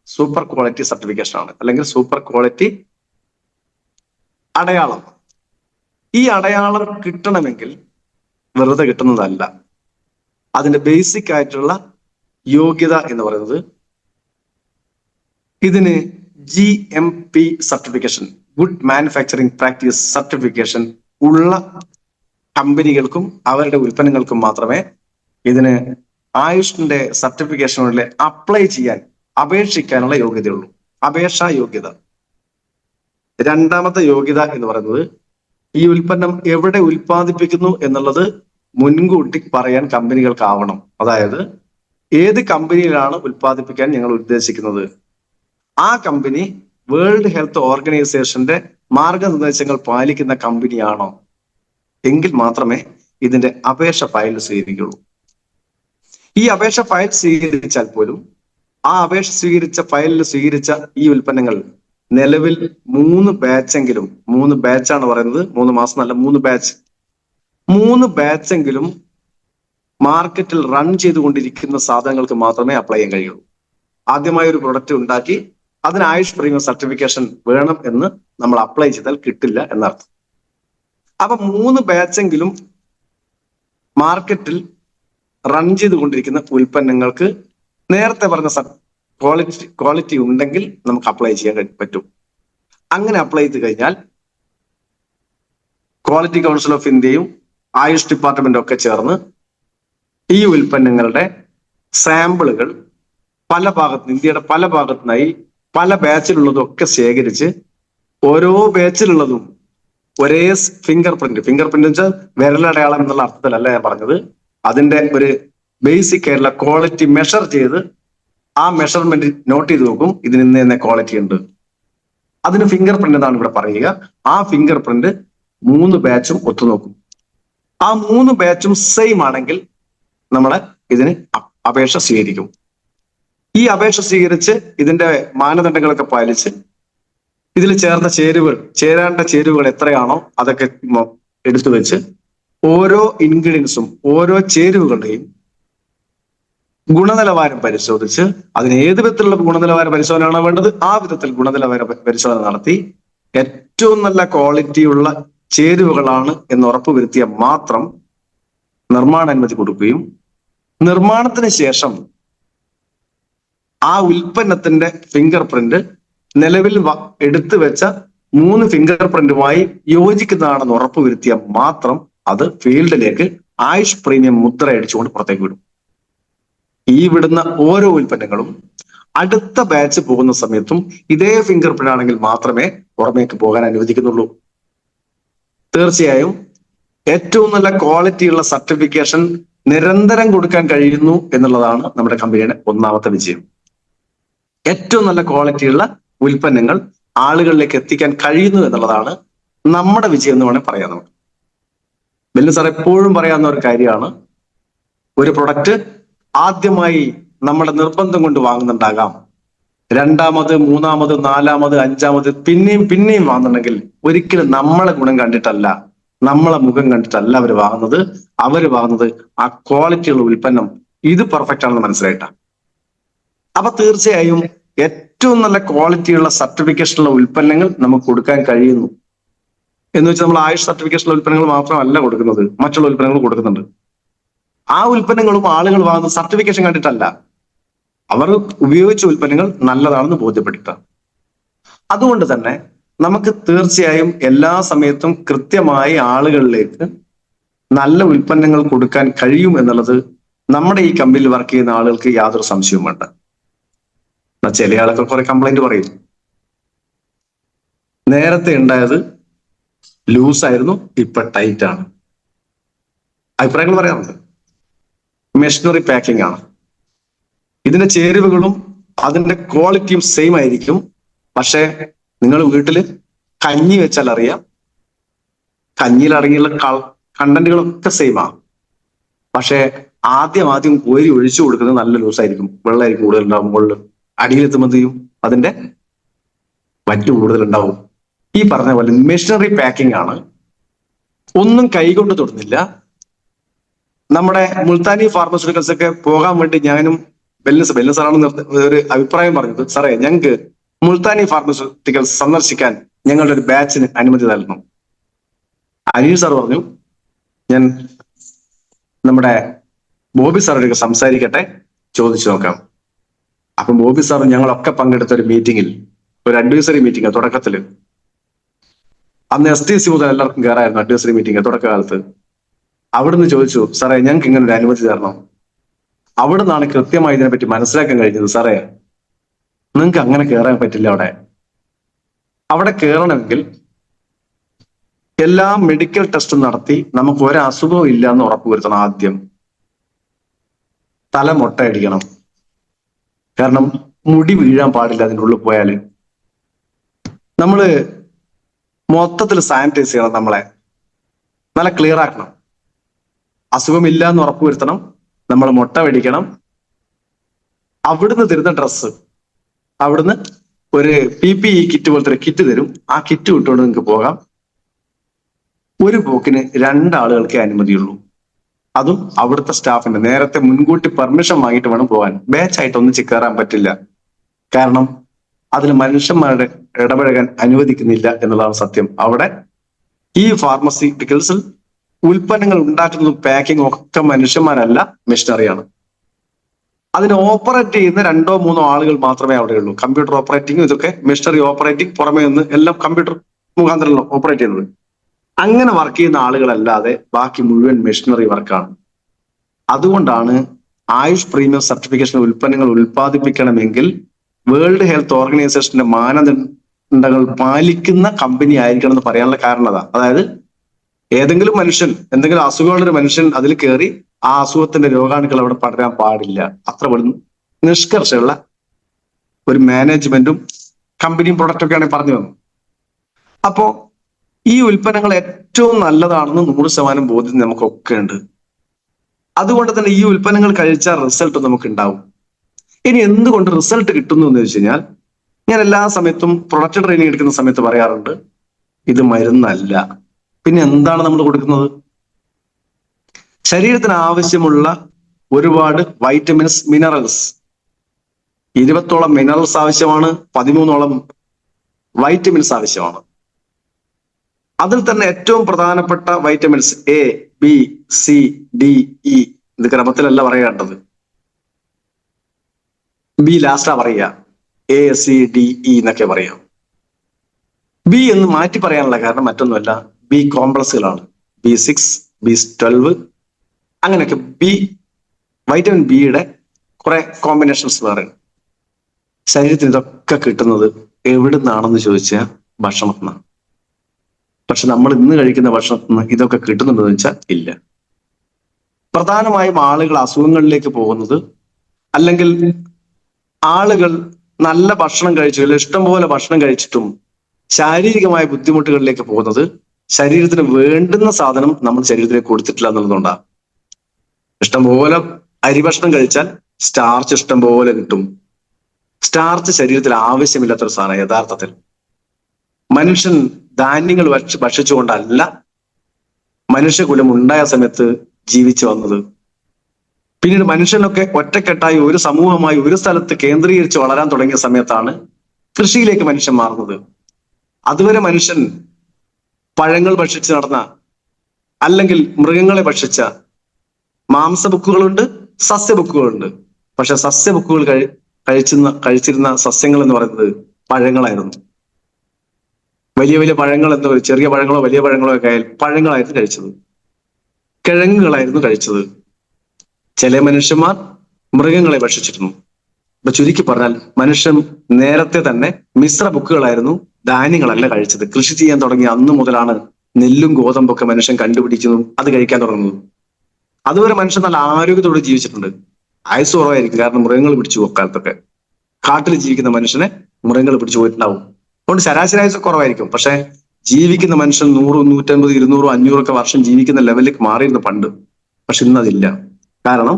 സൂപ്പർ ക്വാളിറ്റി സർട്ടിഫിക്കേഷൻ ആണ്, അല്ലെങ്കിൽ സൂപ്പർ ക്വാളിറ്റി അടയാളം. ഈ അടയാളം കിട്ടണമെങ്കിൽ വെറുതെ കിട്ടുന്നതല്ല. അതിന്റെ ബേസിക് ആയിട്ടുള്ള യോഗ്യത എന്ന് പറയുന്നത് ഇതിന് GMP certification, good manufacturing practice certification ഉള്ള കമ്പനികൾക്കും അവരുടെ ഉൽപ്പന്നങ്ങൾക്കും മാത്രമേ ഇതിന് ആയുഷിന്റെ സർട്ടിഫിക്കേഷനുകളിൽ അപ്ലൈ ചെയ്യാൻ, അപേക്ഷിക്കാനുള്ള യോഗ്യതയുള്ളൂ. അപേക്ഷാ യോഗ്യത. രണ്ടാമത്തെ യോഗ്യത എന്ന് പറയുന്നത് ഈ ഉൽപ്പന്നം എവിടെ ഉൽപ്പാദിപ്പിക്കുന്നു എന്നുള്ളത് മുൻകൂട്ടി പറയാൻ കമ്പനികൾക്കാവണം. അതായത് ഏത് കമ്പനിയിലാണ് ഉൽപ്പാദിപ്പിക്കാൻ ഞങ്ങൾ ഉദ്ദേശിക്കുന്നത്, ആ കമ്പനി വേൾഡ് ഹെൽത്ത് ഓർഗനൈസേഷന്റെ മാർഗനിർദ്ദേശങ്ങൾ പാലിക്കുന്ന കമ്പനിയാണോ എങ്കിൽ മാത്രമേ ഇതിന്റെ അപേക്ഷ ഫയൽ സ്വീകരിക്കുള്ളൂ. ഈ അപേക്ഷ ഫയൽ സ്വീകരിച്ചാൽ പോലും ആ അപേക്ഷ സ്വീകരിച്ച ഫയലിൽ സ്വീകരിച്ച ഈ ഉൽപ്പന്നങ്ങൾ നിലവിൽ 3 ബാച്ചെങ്കിലും, 3 ബാച്ചാണ് പറയുന്നത്, 3 മാസം അല്ല, 3 ബാച്ച്, 3 ബാച്ചെങ്കിലും മാർക്കറ്റിൽ റൺ ചെയ്തുകൊണ്ടിരിക്കുന്ന സാധനങ്ങൾക്ക് മാത്രമേ അപ്ലൈ ചെയ്യാൻ കഴിയുള്ളൂ. ആദ്യമായി ഒരു പ്രൊഡക്റ്റ് ഉണ്ടാക്കി അതിന് ആയുഷ് പ്രീമിയം സർട്ടിഫിക്കേഷൻ വേണം എന്ന് നമ്മൾ അപ്ലൈ ചെയ്താൽ കിട്ടില്ല എന്നർത്ഥം. അപ്പൊ 3 ബാച്ചെങ്കിലും മാർക്കറ്റിൽ റൺ ചെയ്തുകൊണ്ടിരിക്കുന്ന ഉൽപ്പന്നങ്ങൾക്ക് നേരത്തെ പറഞ്ഞ ക്വാളിറ്റി ഉണ്ടെങ്കിൽ നമുക്ക് അപ്ലൈ ചെയ്യാൻ പറ്റും. അങ്ങനെ അപ്ലൈ ചെയ്ത് കഴിഞ്ഞാൽ ക്വാളിറ്റി കൗൺസിൽ ഓഫ് ഇന്ത്യയും ആയുഷ് ഡിപ്പാർട്ട്മെന്റും ഒക്കെ ചേർന്ന് ഈ ഉൽപ്പന്നങ്ങളുടെ സാമ്പിളുകൾ പല ഭാഗത്ത്, ഇന്ത്യയുടെ പല ഭാഗത്തുനിന്നായി പല ബാച്ചിലുള്ളതും ഒക്കെ ശേഖരിച്ച് ഓരോ ബാച്ചിലുള്ളതും ഒരേ ഫിംഗർ പ്രിന്റ് വെച്ചാൽ വിരലടയാളം എന്നുള്ള അർത്ഥത്തിലല്ല ഞാൻ പറഞ്ഞത്, അതിന്റെ ഒരു ബേസിക് ആയിട്ടുള്ള ക്വാളിറ്റി മെഷർ ചെയ്ത് ആ മെഷർമെന്റ് നോട്ട് ചെയ്ത് നോക്കും, ഇതിന് ഇന്ന ക്വാളിറ്റി ഉണ്ട്. അതിന് ഫിംഗർ പ്രിന്റ് എന്നാണ് ഇവിടെ പറയുക. ആ ഫിംഗർ പ്രിന്റ് 3 ബാച്ചും ഒത്തുനോക്കും. ആ 3 ബാച്ചും സെയിം ആണെങ്കിൽ നമ്മളെ ഇതിന് അപേക്ഷ സ്വീകരിക്കും. ഈ അപേക്ഷ സ്വീകരിച്ച് ഇതിന്റെ മാനദണ്ഡങ്ങളൊക്കെ പാലിച്ച് ഇതിൽ ചേരേണ്ട ചേരുവകൾ എത്രയാണോ അതൊക്കെ എടുത്തു വെച്ച് ഓരോ ഇൻഗ്രീഡിയൻസും ഓരോ ചേരുവകളുടെയും ഗുണനിലവാരം പരിശോധിച്ച് അതിന് ഏത് വിധത്തിലുള്ള ഗുണനിലവാര പരിശോധനയാണോ വേണ്ടത് ആ വിധത്തിൽ ഗുണനിലവാര പരിശോധന നടത്തി ഏറ്റവും നല്ല ക്വാളിറ്റിയുള്ള ചേരുവകളാണ് എന്ന് ഉറപ്പുവരുത്തിയാൽ മാത്രം നിർമ്മാണ അനുമതി കൊടുക്കുകയും നിർമ്മാണത്തിന് ശേഷം ആ ഉൽപ്പന്നത്തിന്റെ ഫിംഗർ പ്രിന്റ് നിലവിൽ എടുത്തു വെച്ച 3 ഫിംഗർ പ്രിന്റുമായി യോജിക്കുന്നതാണെന്ന് ഉറപ്പുവരുത്തിയാൽ മാത്രം അത് ഫീൽഡിലേക്ക് ആയുഷ് പ്രീമിയം മുദ്ര അടിച്ചുകൊണ്ട് പുറത്തേക്ക് വിടും. ഈ വിടുന്ന ഓരോ ഉൽപ്പന്നങ്ങളും അടുത്ത ബാച്ച് പോകുന്ന സമയത്തും ഇതേ ഫിംഗർ പ്രിന്റ് ആണെങ്കിൽ മാത്രമേ പുറമേക്ക് പോകാൻ അനുവദിക്കുന്നുള്ളൂ. തീർച്ചയായും ഏറ്റവും നല്ല ക്വാളിറ്റിയുള്ള സർട്ടിഫിക്കേഷൻ നിരന്തരം കൊടുക്കാൻ കഴിയുന്നു എന്നുള്ളതാണ് നമ്മുടെ കമ്പനിയുടെ ഒന്നാമത്തെ വിജയം. ഏറ്റവും നല്ല ക്വാളിറ്റിയുള്ള ഉൽപ്പന്നങ്ങൾ ആളുകളിലേക്ക് എത്തിക്കാൻ കഴിയുന്നു എന്നുള്ളതാണ് നമ്മുടെ വിജയം എന്ന് വേണമെങ്കിൽ പറയാം. നമുക്ക് ബെല്ലു സാർ എപ്പോഴും പറയാവുന്ന ഒരു കാര്യമാണ്, ഒരു പ്രൊഡക്റ്റ് ആദ്യമായി നമ്മുടെ നിർബന്ധം കൊണ്ട് വാങ്ങുന്നുണ്ടാകാം, 2ാമത് 3ാമത് 4ാമത് 5ാമത് പിന്നെയും വാങ്ങുന്നുണ്ടെങ്കിൽ ഒരിക്കലും നമ്മളെ ഗുണം കണ്ടിട്ടല്ല, നമ്മളെ മുഖം കണ്ടിട്ടല്ല അവര് വാങ്ങുന്നത് ആ ക്വാളിറ്റിയുള്ള ഉൽപ്പന്നം ഇത് പെർഫെക്റ്റ് ആണെന്ന് മനസ്സിലായിട്ടാ. അപ്പൊ തീർച്ചയായും ഏറ്റവും നല്ല ക്വാളിറ്റിയുള്ള സർട്ടിഫിക്കേഷനുള്ള ഉൽപ്പന്നങ്ങൾ നമുക്ക് കൊടുക്കാൻ കഴിയുന്നു എന്ന് വെച്ചാൽ നമ്മൾ ആയുഷ് സർട്ടിഫിക്കേഷനുള്ള ഉൽപ്പന്നങ്ങൾ മാത്രമല്ല കൊടുക്കുന്നത്, മറ്റുള്ള ഉൽപ്പന്നങ്ങൾ കൊടുക്കുന്നുണ്ട്. ആ ഉൽപ്പന്നങ്ങളും ആളുകൾ വാങ്ങുന്നത് സർട്ടിഫിക്കേഷൻ കണ്ടിട്ടല്ല, അവർ ഉപയോഗിച്ച ഉൽപ്പന്നങ്ങൾ നല്ലതാണെന്ന് ബോധ്യപ്പെട്ടിട്ടാണ്. അതുകൊണ്ട് തന്നെ നമുക്ക് തീർച്ചയായും എല്ലാ സമയത്തും കൃത്യമായി ആളുകളിലേക്ക് നല്ല ഉൽപ്പന്നങ്ങൾ കൊടുക്കാൻ കഴിയും എന്നുള്ളത് നമ്മുടെ ഈ കമ്പനിയിൽ വർക്ക് ചെയ്യുന്ന ആളുകൾക്ക് യാതൊരു സംശയവും വേണ്ട. ചില ആളുകൾ കുറെ കംപ്ലൈന്റ് പറയും, നേരത്തെ ഉണ്ടായത് ലൂസായിരുന്നു ഇപ്പൊ ടൈറ്റ് ആണ്, അഭിപ്രായങ്ങൾ പറയാറുണ്ട്. മെഷീനറി പാക്കിംഗ് ആണ്, ഇതിന്റെ ചേരുവകളും അതിന്റെ ക്വാളിറ്റിയും സെയിം ആയിരിക്കും. പക്ഷെ നിങ്ങൾ വീട്ടിൽ കഞ്ഞി വെച്ചാൽ അറിയാം, കഞ്ഞിയിൽ അടങ്ങിയുള്ള കണ്ടന്റുകളൊക്കെ സെയിം ആണ്. പക്ഷെ ആദ്യം കോരി ഒഴിച്ചു കൊടുക്കുന്നത് നല്ല ലൂസായിരിക്കും, വെള്ളമായിരിക്കും കൂടുതൽ ഉണ്ടാവും. മുകളിൽ അടിയിലെത്തുമ്പോഴത്തേക്കും അതിന്റെ വറ്റ് കൂടുതൽ ഉണ്ടാവും. ഈ പറഞ്ഞ പോലെ മെഷീനറി പാക്കിംഗ് ആണ്, ഒന്നും കൈകൊണ്ട് തൊടുന്നില്ല. നമ്മുടെ മുൾത്താനി ഫാർമസ്യൂട്ടിക്കൽസ് ഒക്കെ പോകാൻ വേണ്ടി ഞാനും ബെല്ലു സാറാണ് ഒരു അഭിപ്രായം പറഞ്ഞത്, സാറേ ഞങ്ങൾക്ക് മുൾത്താനി ഫാർമസ്യൂട്ടിക്കൽസ് സന്ദർശിക്കാൻ ഞങ്ങളുടെ ഒരു ബാച്ചിന് അനുമതി നൽകണം. അനിൽ സാർ പറഞ്ഞു ഞാൻ നമ്മുടെ ബോബി സാറോടൊക്കെ സംസാരിക്കട്ടെ, ചോദിച്ചു നോക്കാം. അപ്പൊ ബോബി സാർ ഞങ്ങളൊക്കെ പങ്കെടുത്ത ഒരു മീറ്റിംഗിൽ, ഒരു അഡ്വൈസറി മീറ്റിംഗ് തുടക്കത്തില്, അന്ന് STC മുതൽ എല്ലാവർക്കും കയറായിരുന്നു അഡ്വൈസറി മീറ്റിംഗ് തുടക്കകാലത്ത്. അവിടുന്ന് ചോദിച്ചു, സാറേ ഞങ്ങൾക്ക് ഇങ്ങനെ ഒരു അനുമതി തരണം. അവിടുന്നാണ് കൃത്യമായി ഇതിനെപ്പറ്റി മനസ്സിലാക്കാൻ കഴിഞ്ഞത്, സാറേ നിങ്ങൾക്ക് അങ്ങനെ കയറാൻ പറ്റില്ല. അവിടെ കയറണമെങ്കിൽ എല്ലാ മെഡിക്കൽ ടെസ്റ്റും നടത്തി നമുക്ക് ഒരു അസുഖവും ഇല്ല എന്ന് ഉറപ്പുവരുത്തണം. ആദ്യം തല മൊട്ടയടിക്കണം, കാരണം മുടി വീഴാൻ പാടില്ല അതിൻ്റെ ഉള്ളിൽ പോയാല്. നമ്മള് മൊത്തത്തിൽ സാനിറ്റൈസ് ചെയ്യണം, നമ്മളെ നല്ല ക്ലിയർ ആക്കണം. അസുഖമില്ല എന്ന് ഉറപ്പുവരുത്തണം. നമ്മൾ മുട്ട മേടിക്കണം, അവിടുന്ന് തരുന്ന ഡ്രസ്സ്, അവിടുന്ന് ഒരു PPE കിറ്റ് പോലത്തെ ഒരു കിറ്റ് തരും. ആ കിറ്റ് വിട്ടുകൊണ്ട് നിങ്ങൾക്ക് പോകാം. ഒരു പോക്കിന് 2 ആളുകൾക്കേ അനുമതിയുള്ളൂ. അതും അവിടുത്തെ സ്റ്റാഫിന്റെ നേരത്തെ മുൻകൂട്ടി പെർമിഷൻ വാങ്ങിയിട്ട് വേണം പോകാൻ. ബാച്ചായിട്ട് ഒന്നിച്ച് കയറാൻ പറ്റില്ല. കാരണം അതിൽ മനുഷ്യന്മാരുടെ ഇടപഴകാൻ അനുവദിക്കുന്നില്ല എന്നുള്ളതാണ് സത്യം. അവിടെ ഈ ഫാർമസ്യൂട്ടിക്കൽസിൽ ഉൽപ്പന്നങ്ങൾ ഉണ്ടാക്കുന്നതും പാക്കിങ്ങും ഒക്കെ മനുഷ്യന്മാരല്ല, മെഷീനറിയാണ്. അതിനെ ഓപ്പറേറ്റ് ചെയ്യുന്ന 2-3 ആളുകൾ മാത്രമേ അവിടെയുള്ളൂ. കമ്പ്യൂട്ടർ ഓപ്പറേറ്റിംഗ്, ഇതൊക്കെ മെഷീനറി ഓപ്പറേറ്റിംഗ്, പുറമേ നിന്ന് എല്ലാം കമ്പ്യൂട്ടർ മുഖാന്തരം ഓപ്പറേറ്റ് ചെയ്യുന്നത്. അങ്ങനെ വർക്ക് ചെയ്യുന്ന ആളുകളല്ലാതെ ബാക്കി മുഴുവൻ മെഷീനറി വർക്കാണ്. അതുകൊണ്ടാണ് ആയുഷ് പ്രീമിയം സർട്ടിഫിക്കേഷൻ ഉൽപ്പന്നങ്ങൾ ഉൽപ്പാദിപ്പിക്കണമെങ്കിൽ വേൾഡ് ഹെൽത്ത് ഓർഗനൈസേഷന്റെ മാനദണ്ഡങ്ങൾ പാലിക്കുന്ന കമ്പനി ആയിരിക്കണം എന്ന് പറയാനുള്ള കാരണം അതാ. അതായത് ഏതെങ്കിലും മനുഷ്യൻ, എന്തെങ്കിലും അസുഖമുള്ള ഒരു മനുഷ്യൻ അതിൽ കയറി ആ അസുഖത്തിന്റെ രോഗാണുക്കൾ അവിടെ പടരാൻ പാടില്ല. അത്ര നിഷ്കർഷമുള്ള ഒരു മാനേജ്മെന്റും കമ്പനിയും പ്രൊഡക്റ്റൊക്കെ ആണെങ്കിൽ പറഞ്ഞു വന്നു. അപ്പോ ഈ ഉൽപ്പന്നങ്ങൾ ഏറ്റവും നല്ലതാണെന്ന് 100% ബോധ്യം നമുക്കൊക്കെ ഉണ്ട്. അതുകൊണ്ട് തന്നെ ഈ ഉൽപ്പന്നങ്ങൾ കഴിച്ചാൽ റിസൾട്ട് നമുക്ക് ഉണ്ടാവും. ഇനി എന്തുകൊണ്ട് റിസൾട്ട് കിട്ടുന്നു എന്ന് വെച്ച് കഴിഞ്ഞാൽ, ഞാൻ എല്ലാ സമയത്തും പ്രൊഡക്റ്റ് ട്രെയിനിങ് എടുക്കുന്ന സമയത്ത് പറയാറുണ്ട്, ഇത് മരുന്നല്ല. പിന്നെ എന്താണ് നമ്മൾ കൊടുക്കുന്നത്? ശരീരത്തിന് ആവശ്യമുള്ള ഒരുപാട് വൈറ്റമിൻസ്, മിനറൽസ്, 20ഓളം മിനറൽസ് ആവശ്യമാണ്, 13ഓളം വൈറ്റമിൻസ് ആവശ്യമാണ്. അതിൽ തന്നെ ഏറ്റവും പ്രധാനപ്പെട്ട vitamins A, B, C, D, E, ഇത് ക്രമത്തിലല്ല പറയേണ്ടത്. B ലാസ്റ്റാ പറയുക, A, C, D, E എന്നൊക്കെ പറയാം. B എന്ന് മാറ്റി പറയാനുള്ള കാരണം മറ്റൊന്നുമല്ല, B കോംപ്ലക്സുകളാണ്. B6, B12, അങ്ങനെയൊക്കെ വൈറ്റമിൻ ബിയുടെ കുറെ കോമ്പിനേഷൻസ് വേറെ. ശരീരത്തിന് ഇതൊക്കെ കിട്ടുന്നത് എവിടുന്നാണെന്ന് ചോദിച്ചാൽ ഭക്ഷണത്തിൽ നിന്നാണ്. പക്ഷെ നമ്മൾ ഇന്ന് കഴിക്കുന്ന ഭക്ഷണത്തിൽ നിന്ന് ഇതൊക്കെ കിട്ടുന്നുണ്ടെന്ന് വെച്ചാൽ ഇല്ല. പ്രധാനമായും ആളുകൾ അസുഖങ്ങളിലേക്ക് പോകുന്നത്, അല്ലെങ്കിൽ ആളുകൾ നല്ല ഭക്ഷണം കഴിച്ചു, ഇഷ്ടംപോലെ ഭക്ഷണം കഴിച്ചിട്ടും ശാരീരികമായ ബുദ്ധിമുട്ടുകളിലേക്ക് പോകുന്നത് ശരീരത്തിന് വേണ്ടുന്ന സാധനം നമ്മൾ ശരീരത്തിലേക്ക് കൊടുത്തിട്ടില്ല എന്നുള്ളതുകൊണ്ടാണ്. ഇഷ്ടംപോലെ അരി ഭക്ഷണം കഴിച്ചാൽ സ്റ്റാർച്ച് ഇഷ്ടംപോലെ കിട്ടും. സ്റ്റാർച്ച് ശരീരത്തിൽ ആവശ്യമില്ലാത്തൊരു സാധനം. യഥാർത്ഥത്തിൽ മനുഷ്യൻ ധാന്യങ്ങൾ ഭക്ഷിച്ചുകൊണ്ടല്ല മനുഷ്യകുലം ഉണ്ടായ സമയത്ത് ജീവിച്ചു വന്നത്. പിന്നീട് മനുഷ്യനൊക്കെ ഒറ്റക്കെട്ടായി ഒരു സമൂഹമായി ഒരു സ്ഥലത്ത് കേന്ദ്രീകരിച്ച് വളരാൻ തുടങ്ങിയ സമയത്താണ് കൃഷിയിലേക്ക് മനുഷ്യൻ മാറുന്നത്. അതുവരെ മനുഷ്യൻ പഴങ്ങൾ ഭക്ഷിച്ച് നടന്ന, അല്ലെങ്കിൽ മൃഗങ്ങളെ ഭക്ഷിച്ച മാംസബുക്കുകളുണ്ട്, സസ്യബുക്കുകളുണ്ട്. പക്ഷെ സസ്യബുക്കുകൾ കഴിച്ചിരുന്ന സസ്യങ്ങൾ എന്ന് പറയുന്നത് പഴങ്ങളായിരുന്നു. വലിയ വലിയ പഴങ്ങൾ, എന്താ പറയുക, ചെറിയ പഴങ്ങളോ വലിയ പഴങ്ങളോ ഒക്കെ ആയാൽ പഴങ്ങളായിരുന്നു കഴിച്ചത്, കിഴങ്ങുകളായിരുന്നു കഴിച്ചത്. ചില മനുഷ്യന്മാർ മൃഗങ്ങളെ ഭക്ഷിച്ചിരുന്നു. അപ്പൊ ചുരുക്കി പറഞ്ഞാൽ മനുഷ്യൻ നേരത്തെ തന്നെ മിശ്ര ബുക്കുകളായിരുന്നു, ധാന്യങ്ങളല്ല കഴിച്ചത്. കൃഷി ചെയ്യാൻ തുടങ്ങിയ അന്ന് മുതലാണ് നെല്ലും ഗോതമ്പൊക്കെ മനുഷ്യൻ കണ്ടുപിടിക്കുന്നതും അത് കഴിക്കാൻ തുടങ്ങുന്നതും. അതുവരെ മനുഷ്യൻ നല്ല ആരോഗ്യത്തോടെ ജീവിച്ചിട്ടുണ്ട്. ആയുസ് കുറവായിരിക്കും, കാരണം മൃഗങ്ങൾ പിടിച്ചു അക്കാലത്തൊക്കെ. കാട്ടിൽ ജീവിക്കുന്ന മനുഷ്യനെ മൃഗങ്ങൾ പിടിച്ചു പോയിട്ടുണ്ടാവും. അതുകൊണ്ട് ശരാശരി ആയുസ് കുറവായിരിക്കും. പക്ഷെ ജീവിക്കുന്ന മനുഷ്യൻ 100, 150, 200, 500 ഒക്കെ വർഷം ജീവിക്കുന്ന ലെവലിലേക്ക് മാറിയിരുന്നു പണ്ട്. പക്ഷെ ഇന്നതില്ല. കാരണം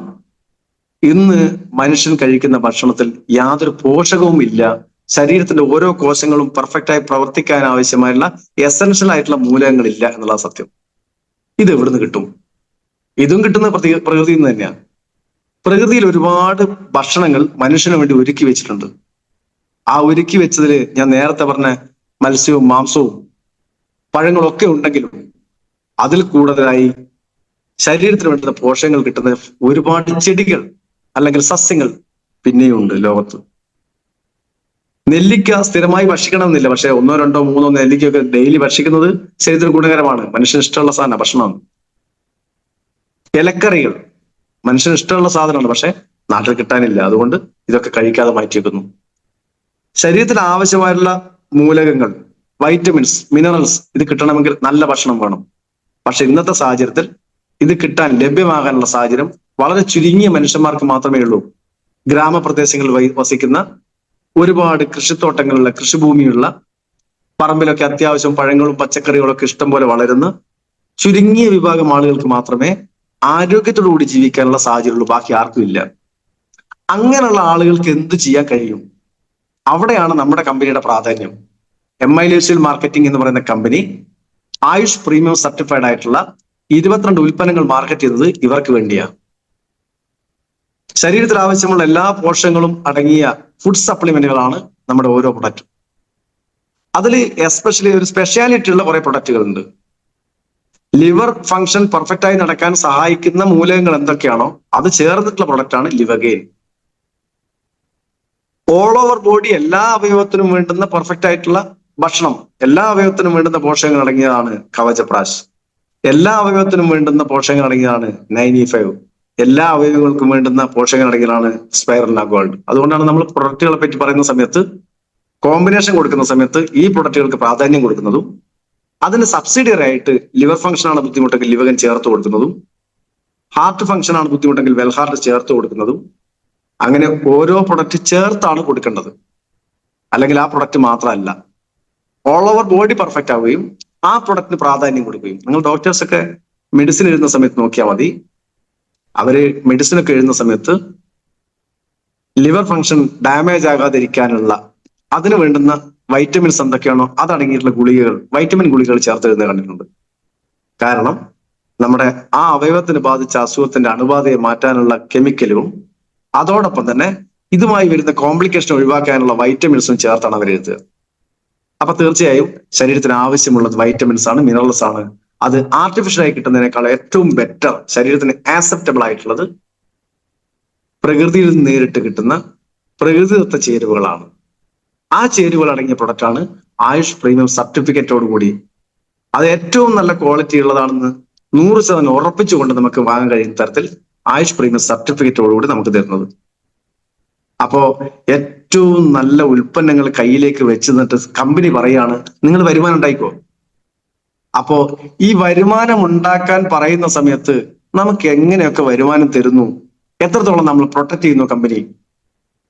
ഇന്ന് മനുഷ്യൻ കഴിക്കുന്ന ഭക്ഷണത്തിൽ യാതൊരു പോഷകവും ഇല്ല. ശരീരത്തിന്റെ ഓരോ കോശങ്ങളും പെർഫെക്റ്റായി പ്രവർത്തിക്കാൻ ആവശ്യമായുള്ള എസെൻഷ്യൽ ആയിട്ടുള്ള മൂലകങ്ങളില്ല എന്നുള്ള സത്യം. ഇത് എവിടുന്ന് കിട്ടും? ഇതും കിട്ടുന്ന പ്രകൃതിയിൽ നിന്ന് തന്നെയാണ്. പ്രകൃതിയിൽ ഒരുപാട് ഭക്ഷണങ്ങൾ മനുഷ്യന് വേണ്ടി ഒരുക്കി വെച്ചിട്ടുണ്ട്. ആ ഒരുക്കി വെച്ചതിൽ ഞാൻ നേരത്തെ പറഞ്ഞ മത്സ്യവും മാംസവും പഴങ്ങളും ഒക്കെ ഉണ്ടെങ്കിലും അതിൽ കൂടുതലായി ശരീരത്തിന് വേണ്ടുന്ന പോഷകങ്ങൾ കിട്ടുന്ന ഒരുപാട് ചെടികൾ അല്ലെങ്കിൽ സസ്യങ്ങൾ പിന്നെയും ഉണ്ട് ലോകത്ത്. നെല്ലിക്ക സ്ഥിരമായി ഭക്ഷിക്കണമെന്നില്ല, പക്ഷെ 1, 2, 3 നെല്ലിക്കയൊക്കെ ഡെയിലി ഭക്ഷിക്കുന്നത് ശരീരത്തിന് ഗുണകരമാണ്. മനുഷ്യന് ഇഷ്ടമുള്ള സാധനം ഭക്ഷണമാണ്. ഇലക്കറികൾ മനുഷ്യന് ഇഷ്ടമുള്ള സാധനമാണ്, പക്ഷെ നാട്ടിൽ കിട്ടാനില്ല. അതുകൊണ്ട് ഇതൊക്കെ കഴിക്കാതെ മാറ്റി വെക്കുന്നു. ശരീരത്തിന് ആവശ്യമായിട്ടുള്ള മൂലകങ്ങൾ, വൈറ്റമിൻസ്, മിനറൽസ് ഇത് കിട്ടണമെങ്കിൽ നല്ല ഭക്ഷണം വേണം. പക്ഷെ ഇന്നത്തെ സാഹചര്യത്തിൽ ഇത് കിട്ടാൻ, ലഭ്യമാകാനുള്ള സാഹചര്യം വളരെ ചുരുങ്ങിയ മനുഷ്യന്മാർക്ക് മാത്രമേ ഉള്ളൂ. ഗ്രാമപ്രദേശങ്ങളിൽ വസിക്കുന്ന, ഒരുപാട് കൃഷിത്തോട്ടങ്ങളുള്ള, കൃഷിഭൂമിയുള്ള, പറമ്പിലൊക്കെ അത്യാവശ്യം പഴങ്ങളും പച്ചക്കറികളൊക്കെ ഇഷ്ടം പോലെ വളരുന്ന ചുരുങ്ങിയ വിഭാഗം ആളുകൾക്ക് മാത്രമേ ആരോഗ്യത്തോടുകൂടി ജീവിക്കാനുള്ള സാഹചര്യമുള്ളൂ, ബാക്കി ആർക്കും ഇല്ല. അങ്ങനെയുള്ള ആളുകൾക്ക് എന്ത് ചെയ്യാൻ കഴിയും? അവിടെയാണ് നമ്മുടെ കമ്പനിയുടെ പ്രാധാന്യം. MI ലൈഫ്സ്റ്റൈൽ മാർക്കറ്റിംഗ് എന്ന് പറയുന്ന കമ്പനി ആയുഷ് പ്രീമിയം സർട്ടിഫൈഡ് ആയിട്ടുള്ള 22 ഉൽപ്പന്നങ്ങൾ മാർക്കറ്റ് ചെയ്തത് ഇവർക്ക് വേണ്ടിയാണ്. ശരീരത്തിൽ ആവശ്യമുള്ള എല്ലാ പോഷകങ്ങളും അടങ്ങിയ ഫുഡ് സപ്ലിമെന്റുകളാണ് നമ്മുടെ ഓരോ പ്രൊഡക്റ്റും. അതിൽ എസ്പെഷ്യലി ഒരു സ്പെഷ്യാലിറ്റി ഉള്ള കുറെ പ്രൊഡക്റ്റുകൾ ഉണ്ട്. ലിവർ ഫംഗ്ഷൻ പെർഫെക്റ്റ് ആയി നടക്കാൻ സഹായിക്കുന്ന മൂലകങ്ങൾ എന്തൊക്കെയാണോ അത് ചേർന്നിട്ടുള്ള പ്രൊഡക്റ്റാണ് ലിവഗെയിൻ. ഓൾ ഓവർ ബോഡി എല്ലാ അവയവത്തിനും വേണ്ടുന്ന പെർഫെക്റ്റ് ആയിട്ടുള്ള ഭക്ഷണം, എല്ലാ അവയവത്തിനും വേണ്ടുന്ന പോഷകങ്ങൾ അടങ്ങിയതാണ് കവചപ്രാശ്. എല്ലാ അവയവത്തിനും വേണ്ടുന്ന പോഷകങ്ങൾ അടങ്ങിയതാണ് 95. എല്ലാ അവയവങ്ങൾക്കും വേണ്ടുന്ന പോഷകങ്ങൾ അടങ്ങിയതാണ് സ്പൈറലിന ഗോൾഡ്. അതുകൊണ്ടാണ് നമ്മൾ പ്രൊഡക്റ്റുകളെ പറ്റി പറയുന്ന സമയത്ത്, കോമ്പിനേഷൻ കൊടുക്കുന്ന സമയത്ത് ഈ പ്രൊഡക്റ്റുകൾക്ക് പ്രാധാന്യം കൊടുക്കുന്നതും അതിന് സബ്സിഡിയറി ആയിട്ട് ലിവർ ഫംഗ്ഷൻ ആണ് ബുദ്ധിമുട്ടെങ്കിൽ ലിവഗൻ ചേർത്ത് കൊടുക്കുന്നതും, ഹാർട്ട് ഫംഗ്ഷൻ ആണ് ബുദ്ധിമുട്ടെങ്കിൽ വെൽഹാർട്ട് ചേർത്ത് കൊടുക്കുന്നതും, അങ്ങനെ ഓരോ പ്രൊഡക്റ്റ് ചേർത്താണ് കൊടുക്കേണ്ടത്. അല്ലെങ്കിൽ ആ പ്രൊഡക്റ്റ് മാത്രമല്ല, ഓൾ ഓവർ ബോഡി പെർഫെക്റ്റ് ആവുകയും ആ പ്രൊഡക്റ്റിന് പ്രാധാന്യം കൊടുക്കുകയും. നിങ്ങൾ ഡോക്ടേഴ്സ് ഒക്കെ മെഡിസിൻ എഴുതുന്ന സമയത്ത് നോക്കിയാൽ മതി, അവര് മെഡിസിൻ ഒക്കെ എഴുതുന്ന സമയത്ത് ലിവർ ഫംഗ്ഷൻ ഡാമേജ് ആകാതിരിക്കാനുള്ള അതിന് വേണ്ടുന്ന വൈറ്റമിൻസ് എന്തൊക്കെയാണോ അതടങ്ങിയിട്ടുള്ള ഗുളികകൾ, വൈറ്റമിൻ ഗുളികകൾ ചേർത്ത് എഴുതുന്നത് കണ്ടിട്ടുണ്ട്. കാരണം നമ്മുടെ ആ അവയവത്തിന് ബാധിച്ച അസുഖത്തിന്റെ അണുബാധയെ മാറ്റാനുള്ള കെമിക്കലും അതോടൊപ്പം തന്നെ ഇതുമായി വരുന്ന കോംപ്ലിക്കേഷൻ ഒഴിവാക്കാനുള്ള വൈറ്റമിൻസും ചേർത്താണ് അവർ എഴുതുക. അപ്പൊ തീർച്ചയായും ശരീരത്തിന് ആവശ്യമുള്ളത് വൈറ്റമിൻസ് ആണ്, മിനറൽസ് ആണ്. അത് ആർട്ടിഫിഷ്യലായി കിട്ടുന്നതിനേക്കാൾ ഏറ്റവും ബെറ്റർ, ശരീരത്തിന് ആക്സെപ്റ്റബിൾ ആയിട്ടുള്ളത് പ്രകൃതിയിൽ നിന്ന് നേരിട്ട് കിട്ടുന്ന പ്രകൃതിദത്ത ചേരുവകളാണ്. ആ ചേരുവകൾ അടങ്ങിയ പ്രൊഡക്റ്റാണ് ആയുഷ് പ്രീമിയം സർട്ടിഫിക്കറ്റോട് കൂടി അത് ഏറ്റവും നല്ല ക്വാളിറ്റി ഉള്ളതാണെന്ന് 100% ഉറപ്പിച്ചുകൊണ്ട് നമുക്ക് വാങ്ങാൻ കഴിയുന്ന തരത്തിൽ ആയുഷ് പ്രീമിയം സർട്ടിഫിക്കറ്റോടുകൂടി നമുക്ക് തരുന്നത്. അപ്പോ ഏറ്റവും നല്ല ഉൽപ്പന്നങ്ങൾ കയ്യിലേക്ക് വെച്ച് നിന്നിട്ട് കമ്പനി പറയാണ് നിങ്ങൾ വരുമാനം ഉണ്ടായിക്കോ. അപ്പോ ഈ വരുമാനം ഉണ്ടാക്കാൻ പറയുന്ന സമയത്ത് നമുക്ക് എങ്ങനെയൊക്കെ വരുമാനം തരുന്നു, എത്രത്തോളം നമ്മൾ പ്രൊട്ടക്ട് ചെയ്യുന്നു കമ്പനി,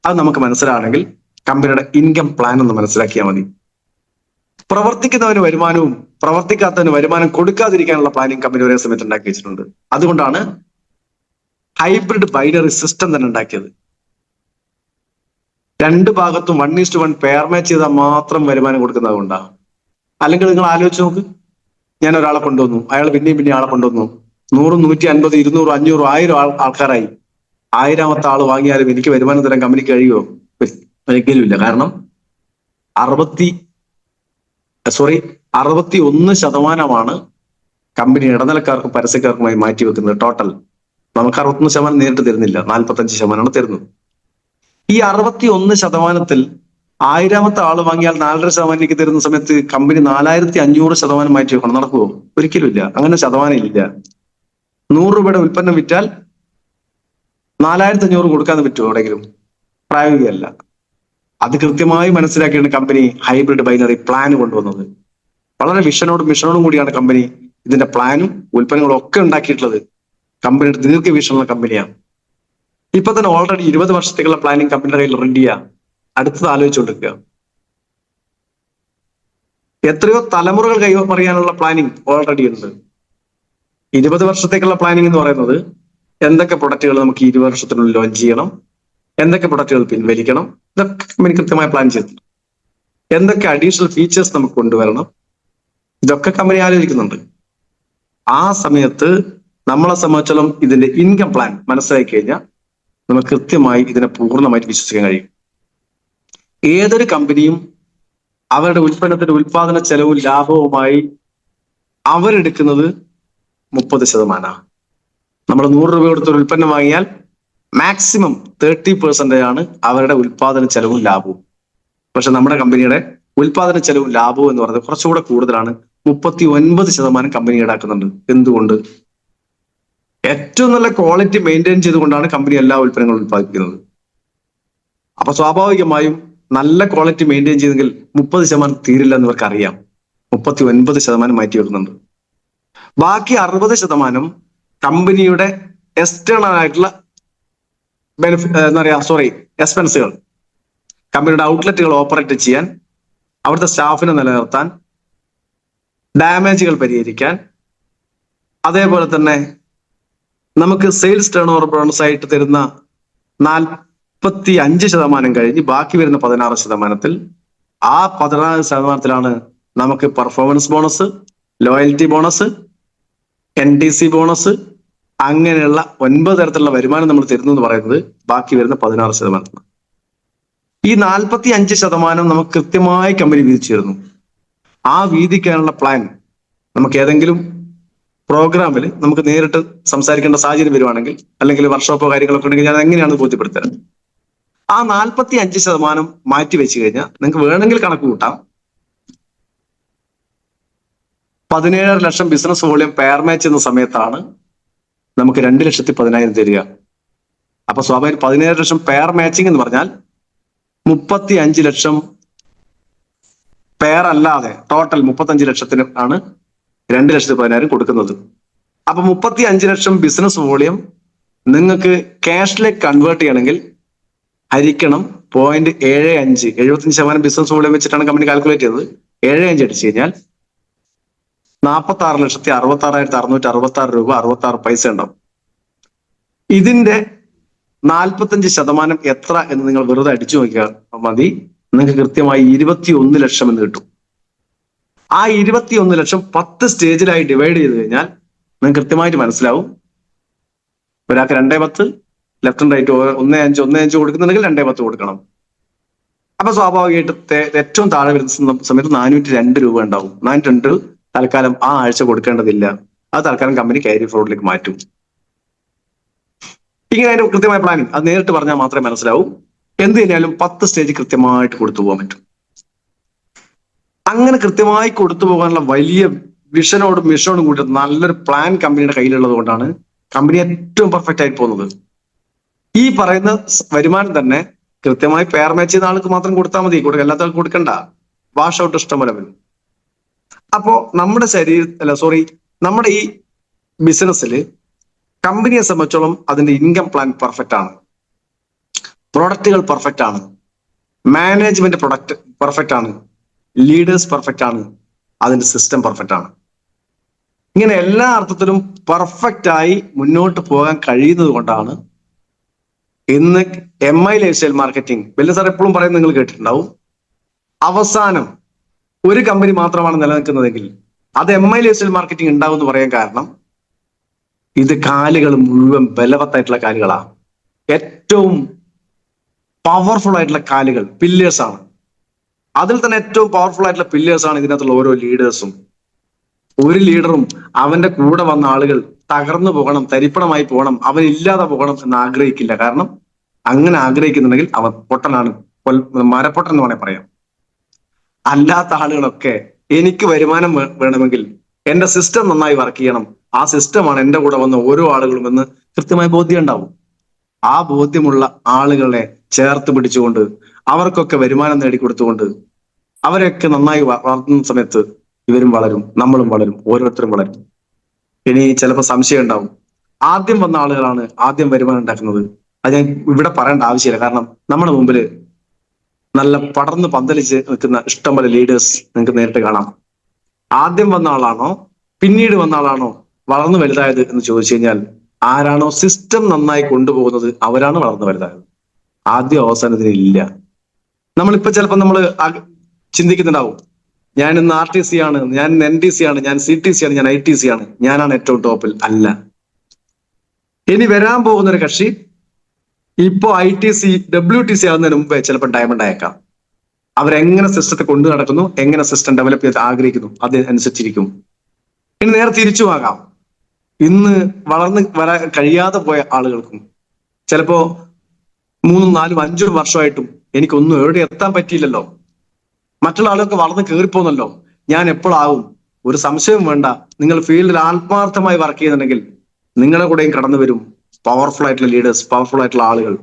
അത് നമുക്ക് മനസ്സിലാണെങ്കിൽ കമ്പനിയുടെ ഇൻകം പ്ലാൻ ഒന്ന് മനസ്സിലാക്കിയാൽ മതി. പ്രവർത്തിക്കുന്നവന് വരുമാനവും പ്രവർത്തിക്കാത്തവന് വരുമാനം കൊടുക്കാതിരിക്കാനുള്ള പ്ലാനിങ് കമ്പനി ഒരേ സമയത്ത് ഉണ്ടാക്കി വെച്ചിട്ടുണ്ട്. അതുകൊണ്ടാണ് ഹൈബ്രിഡ് ബൈനറി സിസ്റ്റം തന്നെ ഉണ്ടാക്കിയത്. രണ്ട് ഭാഗത്തും 1:1 പെയർ മാച്ച് ചെയ്താൽ മാത്രം വരുമാനം കൊടുക്കുന്നത് കൊണ്ടാണ്. അല്ലെങ്കിൽ നിങ്ങൾ ആലോചിച്ച് നോക്ക്, ഞാൻ ഒരാളെ കൊണ്ടുവന്നു, അയാൾ പിന്നെയും ആളെ കൊണ്ടുവന്നു, 100, 150, 200, 500, 1000 ആൾക്കാരായി. 1000ാമത്തെ ആൾ വാങ്ങിയാലും എനിക്ക് വരുമാനം തരാൻ കമ്പനിക്ക് കഴിയുമോ? ഒരിക്കലും ഇല്ല. കാരണം 61% കമ്പനി ഇടനിലക്കാർക്കും പരസ്യക്കാർക്കുമായി മാറ്റിവെക്കുന്നത്. ടോട്ടൽ നമുക്ക് 61% നേരിട്ട് തരുന്നില്ല, 45% തരുന്നത്. ഈ 61%-ൽ 1000ാമത്തെ ആള് വാങ്ങിയാൽ 4.5% തരുന്ന സമയത്ത് കമ്പനി 4500% മാറ്റി വെക്കണം. നടക്കുമോ? ഒരിക്കലും ഇല്ല. അങ്ങനെ ശതമാനം ഇല്ല. 100 രൂപയുടെ ഉൽപ്പന്നം വിറ്റാൽ 4500 കൊടുക്കാൻ പറ്റുമോ എവിടെയെങ്കിലും? പ്രായോഗികമല്ല. അത് കൃത്യമായി മനസ്സിലാക്കിയാണ് കമ്പനി ഹൈബ്രിഡ് ബൈനറി പ്ലാൻ കൊണ്ടുവന്നത്. വളരെ മിഷനോടും കൂടിയാണ് കമ്പനി ഇതിന്റെ പ്ലാനും ഉൽപ്പന്നങ്ങളും ഒക്കെ ഉണ്ടാക്കിയിട്ടുള്ളത്. കമ്പനിയുടെ ദീർഘവീക്ഷണമുള്ള കമ്പനിയാണ്. ഇപ്പൊ തന്നെ ഓൾറെഡി 20 വർഷത്തേക്കുള്ള പ്ലാനിങ് കമ്പനിയുടെ കയ്യിൽ റെഡിയാ. അടുത്തത് ആലോചിച്ചുകൊണ്ടിരിക്കുക. എത്രയോ തലമുറകൾ കൈമറിയാനുള്ള പ്ലാനിങ് ഓൾറെഡി ഉണ്ട്. 20 വർഷത്തേക്കുള്ള പ്ലാനിങ് എന്ന് പറയുന്നത് എന്തൊക്കെ പ്രൊഡക്റ്റുകൾ നമുക്ക് 20 വർഷത്തിനുള്ളിൽ ലോഞ്ച് ചെയ്യണം, എന്തൊക്കെ പ്രൊഡക്റ്റുകൾ പിൻവലിക്കണം, ഇതൊക്കെ കമ്പനി കൃത്യമായി പ്ലാൻ ചെയ്തിട്ടുണ്ട്. എന്തൊക്കെ അഡീഷണൽ ഫീച്ചേഴ്സ് നമുക്ക് കൊണ്ടുവരണം, ഇതൊക്കെ കമ്പനി ആലോചിക്കുന്നുണ്ട്. ആ സമയത്ത് നമ്മളെ സംബന്ധിച്ചോളം ഇതിന്റെ ഇൻകം പ്ലാൻ മനസ്സിലാക്കി കഴിഞ്ഞാൽ നമുക്ക് കൃത്യമായി ഇതിനെ പൂർണ്ണമായിട്ട് വിശ്വസിക്കാൻ കഴിയും. ഏതൊരു കമ്പനിയും അവരുടെ ഉൽപ്പന്നത്തിന്റെ ഉൽപാദന ചെലവും ലാഭവുമായി അവരെടുക്കുന്നത് 30%. നമ്മൾ 100 രൂപ കൊടുത്ത ഒരു ഉൽപ്പന്നം വാങ്ങിയാൽ മാക്സിമം 30% ആണ് അവരുടെ ഉൽപാദന ചെലവും ലാഭവും. പക്ഷെ നമ്മുടെ കമ്പനിയുടെ ഉൽപാദന ചെലവും ലാഭവും എന്ന് പറയുന്നത് കുറച്ചുകൂടെ കൂടുതലാണ്. 39% കമ്പനി ഈടാക്കുന്നുണ്ട്. എന്തുകൊണ്ട്? ഏറ്റവും നല്ല ക്വാളിറ്റി മെയിൻറ്റെയിൻ ചെയ്തുകൊണ്ടാണ് കമ്പനി എല്ലാ ഉൽപ്പന്നങ്ങളും ഉൽപ്പാദിപ്പിക്കുന്നത്. അപ്പൊ സ്വാഭാവികമായും നല്ല ക്വാളിറ്റി മെയിൻറ്റെയിൻ ചെയ്തെങ്കിൽ 30% തീരില്ല എന്ന് ഇവർക്ക് അറിയാം. 39% മാറ്റി വെക്കുന്നുണ്ട്. ബാക്കി 60% കമ്പനിയുടെ എക്സ്റ്റേണൽ ആയിട്ടുള്ള എക്സ്പെൻസുകൾ, കമ്പനിയുടെ ഔട്ട്ലെറ്റുകൾ ഓപ്പറേറ്റ് ചെയ്യാൻ, അവിടുത്തെ സ്റ്റാഫിനെ നിലനിർത്താൻ, ഡാമേജുകൾ പരിഹരിക്കാൻ, അതേപോലെ തന്നെ നമുക്ക് സെയിൽസ് ടേൺ ഓവർ ബോണസ് ആയിട്ട് തരുന്ന 45% കഴിഞ്ഞ് ബാക്കി വരുന്ന 16%, ആ 16%-ത്തിലാണ് നമുക്ക് performance bonus, loyalty bonus, NTC bonus, അങ്ങനെയുള്ള 9 തരത്തിലുള്ള വരുമാനം നമ്മൾ തരുന്നു എന്ന് പറയുന്നത് ബാക്കി വരുന്ന 16%. ഈ 45% നമുക്ക് കൃത്യമായി കമ്പനി വീതിച്ചു തരുന്നു. ആ വീതിക്കാനുള്ള പ്ലാൻ നമുക്ക് ഏതെങ്കിലും പ്രോഗ്രാമിൽ നമുക്ക് നേരിട്ട് സംസാരിക്കേണ്ട സാഹചര്യം വരുവാണെങ്കിൽ, അല്ലെങ്കിൽ വർക്ക്ഷോപ്പോ കാര്യങ്ങളൊക്കെ ഉണ്ടെങ്കിൽ ഞാൻ എങ്ങനെയാണ് ബോധ്യപ്പെടുത്തുന്നത്. ആ 45% മാറ്റി വെച്ച് കഴിഞ്ഞാൽ നിങ്ങൾക്ക് വേണമെങ്കിൽ കണക്ക് കൂട്ടാം. 17 ലക്ഷം ബിസിനസ് വോളിയം പെയർ മാച്ച് എന്ന സമയത്താണ് നമുക്ക് 2,10,000 തരിക. അപ്പൊ സ്വാഭാവികം 17 ലക്ഷം പെയർ മാച്ചിങ് എന്ന് പറഞ്ഞാൽ 35 ലക്ഷം പെയർ അല്ലാതെ ടോട്ടൽ 35 ലക്ഷത്തിന് ആണ് 2,10,000 കൊടുക്കുന്നത്. അപ്പൊ 35 ലക്ഷം ബിസിനസ് വോളിയം നിങ്ങൾക്ക് ക്യാഷിലേക്ക് കൺവേർട്ട് ചെയ്യണമെങ്കിൽ ഹരിക്കണം 0.75, 75% ബിസിനസ് വോളിയം വെച്ചിട്ടാണ് കമ്പനി കാൽക്കുലേറ്റ് ചെയ്തത്. 75 അടിച്ചു കഴിഞ്ഞാൽ 46,66,666 രൂപ 66 പൈസ ഉണ്ടാവും. ഇതിന്റെ 45% എത്ര എന്ന് നിങ്ങൾ വെറുതെ അടിച്ചു നോക്കിയാൽ മതി. നിങ്ങൾക്ക് കൃത്യമായി 21 ലക്ഷം എന്ന് കിട്ടും. ആ 21 ലക്ഷം 10 സ്റ്റേജിലായി ഡിവൈഡ് ചെയ്ത് കഴിഞ്ഞാൽ നിങ്ങൾക്ക് കൃത്യമായിട്ട് മനസ്സിലാവും. ഒരാൾക്ക് 2.10, ലെഫ്റ്റ് ആൻഡ് റൈറ്റ് 1.5 കൊടുക്കുന്നുണ്ടെങ്കിൽ 2.10 കൊടുക്കണം. അപ്പൊ സ്വാഭാവികമായിട്ട് ഏറ്റവും താഴെ വരുന്ന സമയത്ത് 402 രൂപ ഉണ്ടാവും. 402 തൽക്കാലം ആ ആഴ്ച കൊടുക്കേണ്ടതില്ല. അത് തൽക്കാലം കമ്പനി ക്യാരി ഫോർവേഡിലേക്ക് മാറ്റും. ഇങ്ങനെ അതിന്റെ കൃത്യമായ പ്ലാനിങ് അത് നേരിട്ട് പറഞ്ഞാൽ മാത്രമേ മനസ്സിലാവൂ. എന്ത് കഴിഞ്ഞാലും 10 സ്റ്റേജ് കൃത്യമായിട്ട് കൊടുത്തു പോകാൻ പറ്റും. അങ്ങനെ കൃത്യമായി കൊടുത്തു പോകാനുള്ള വലിയ വിഷനോടും മിഷനോടും കൂടി നല്ലൊരു പ്ലാൻ കമ്പനിയുടെ കയ്യിലുള്ളത് കൊണ്ടാണ് കമ്പനി ഏറ്റവും പെർഫെക്റ്റ് ആയിട്ട് പോകുന്നത്. ഈ പറയുന്ന വരുമാനം തന്നെ കൃത്യമായി പെയർ മാച്ച് ചെയ്യുന്ന ആൾക്ക് മാത്രം കൊടുത്താൽ മതി, അല്ലാത്ത ആൾക്ക് കൊടുക്കണ്ട. വാഷ് ഔട്ട് ഇഷ്ടം പോലെ വരും. അപ്പോ നമ്മുടെ നമ്മുടെ ഈ ബിസിനസ്സിൽ കമ്പനിയെ സംബന്ധിച്ചോളം അതിന്റെ ഇൻകം പ്ലാൻ പെർഫെക്റ്റ് ആണ്, പ്രൊഡക്റ്റുകൾ പെർഫെക്റ്റ് ആണ്, മാനേജ്മെന്റ് പ്രൊഡക്റ്റ് പെർഫെക്റ്റ് ആണ്, ലീഡേഴ്സ് പെർഫെക്റ്റ് ആണ്, അതിന്റെ സിസ്റ്റം പെർഫെക്റ്റ് ആണ്. ഇങ്ങനെ എല്ലാ അർത്ഥത്തിലും പെർഫെക്റ്റ് ആയി മുന്നോട്ട് പോകാൻ കഴിയുന്നത് കൊണ്ടാണ് ഇന്ന് MI ലൈഫ് സ്റ്റൈൽ മാർക്കറ്റിംഗ്, വലിയ സാർ എപ്പോഴും പറയുന്നത് നിങ്ങൾ കേട്ടിട്ടുണ്ടാവും, അവസാനം ഒരു കമ്പനി മാത്രമാണ് നിലനിൽക്കുന്നതെങ്കിൽ അത് MI ലൈഫ് സ്റ്റൈൽ മാർക്കറ്റിംഗ് ഉണ്ടാവും എന്ന് പറയാൻ കാരണം ഇത് കാലുകൾ മുഴുവൻ ബലവത്തായിട്ടുള്ള കാലുകളാണ്. ഏറ്റവും പവർഫുൾ ആയിട്ടുള്ള കാലുകൾ, പില്ലേഴ്സ് ആണ്. അതിൽ തന്നെ ഏറ്റവും പവർഫുൾ ആയിട്ടുള്ള പില്ലേഴ്സ് ആണ് ഇതിനകത്തുള്ള ഓരോ ലീഡേഴ്സും. ഒരു ലീഡറും അവന്റെ കൂടെ വന്ന ആളുകൾ തകർന്നു പോകണം, തരിപ്പണമായി പോകണം, അവൻ ഇല്ലാതെ പോകണം എന്ന് ആഗ്രഹിക്കില്ല. കാരണം അങ്ങനെ ആഗ്രഹിക്കുന്നുണ്ടെങ്കിൽ അവൻ പൊട്ടനാണ്, മരപ്പൊട്ടൻ എന്ന് വേണേൽ പറയാം. അല്ലാത്ത ആളുകളൊക്കെ എനിക്ക് വരുമാനം വേണമെങ്കിൽ എന്റെ സിസ്റ്റം നന്നായി വർക്ക് ചെയ്യണം, ആ സിസ്റ്റമാണ് എന്റെ കൂടെ വന്ന ഓരോ ആളുകളും എന്ന് കൃത്യമായ ബോധ്യം ഉണ്ടാവും. ആ ബോധ്യമുള്ള ആളുകളെ ചേർത്ത് പിടിച്ചുകൊണ്ട് അവർക്കൊക്കെ വരുമാനം നേടിക്കൊടുത്തുകൊണ്ട് അവരെയൊക്കെ നന്നായി വളർത്തുന്ന സമയത്ത് ഇവരും വളരും, നമ്മളും വളരും, ഓരോരുത്തരും വളരും. ഇനി ചിലപ്പോൾ സംശയം ഉണ്ടാവും, ആദ്യം വന്ന ആളുകളാണ് ആദ്യം വരുമാനം ഉണ്ടാക്കുന്നത്. അത് ഞാൻ ഇവിടെ പറയേണ്ട ആവശ്യമില്ല. കാരണം നമ്മുടെ മുമ്പിൽ നല്ല പടർന്ന് പന്തലിച്ച് നിൽക്കുന്ന ഇഷ്ടംപോലെ ലീഡേഴ്സ് നിങ്ങൾക്ക് നേരിട്ട് കാണാം. ആദ്യം വന്ന ആളാണോ പിന്നീട് വന്ന ആളാണോ വളർന്നു വലുതായത് എന്ന് ചോദിച്ചു കഴിഞ്ഞാൽ ആരാണോ സിസ്റ്റം നന്നായി കൊണ്ടുപോകുന്നത് അവരാണ് വളർന്നു വലുതായത്. ആദ്യം അവസാനത്തിന് ഇല്ല. നമ്മളിപ്പോ ചിലപ്പോൾ നമ്മൾ ചിന്തിക്കുന്നുണ്ടാവും, ഞാൻ ഇന്ന് RTC ആണ്, ഞാൻ NTC ആണ്, ഞാൻ CTC ആണ്, ഞാൻ ITC ആണ്, ഞാനാണ് ഏറ്റവും ടോപ്പിൽ. അല്ല. ഇനി വരാൻ പോകുന്ന ഒരു കക്ഷി ഇപ്പോ ITC WTC ആകുന്നതിന് മുമ്പേ ചിലപ്പോൾ ഡയമണ്ട് അയക്കാം. അവരെങ്ങനെ സിസ്റ്റത്തെ കൊണ്ടു നടക്കുന്നു, എങ്ങനെ സിസ്റ്റം ഡെവലപ്പ് ചെയ്ത് ആഗ്രഹിക്കുന്നു അതനുസരിച്ചിരിക്കും. ഇനി നേരെ തിരിച്ചുമാകാം. ഇന്ന് വളർന്ന് വരാൻ കഴിയാതെ പോയ ആളുകൾക്കും ചിലപ്പോ 3, 4, 5 വർഷമായിട്ടും എനിക്കൊന്നും എവിടെ എത്താൻ പറ്റിയില്ലല്ലോ, മറ്റുള്ള ആളുകൾക്ക് വളർന്ന് കയറിപ്പോന്നല്ലോ, ഞാൻ എപ്പോഴാവും? ഒരു സംശയവും വേണ്ട. നിങ്ങൾ ഫീൽഡിൽ ആത്മാർത്ഥമായി വർക്ക് ചെയ്യുന്നുണ്ടെങ്കിൽ നിങ്ങളുടെ കൂടെയും കടന്നു വരും പവർഫുൾ ആയിട്ടുള്ള ലീഡേഴ്സ്, പവർഫുൾ ആയിട്ടുള്ള ആളുകൾ.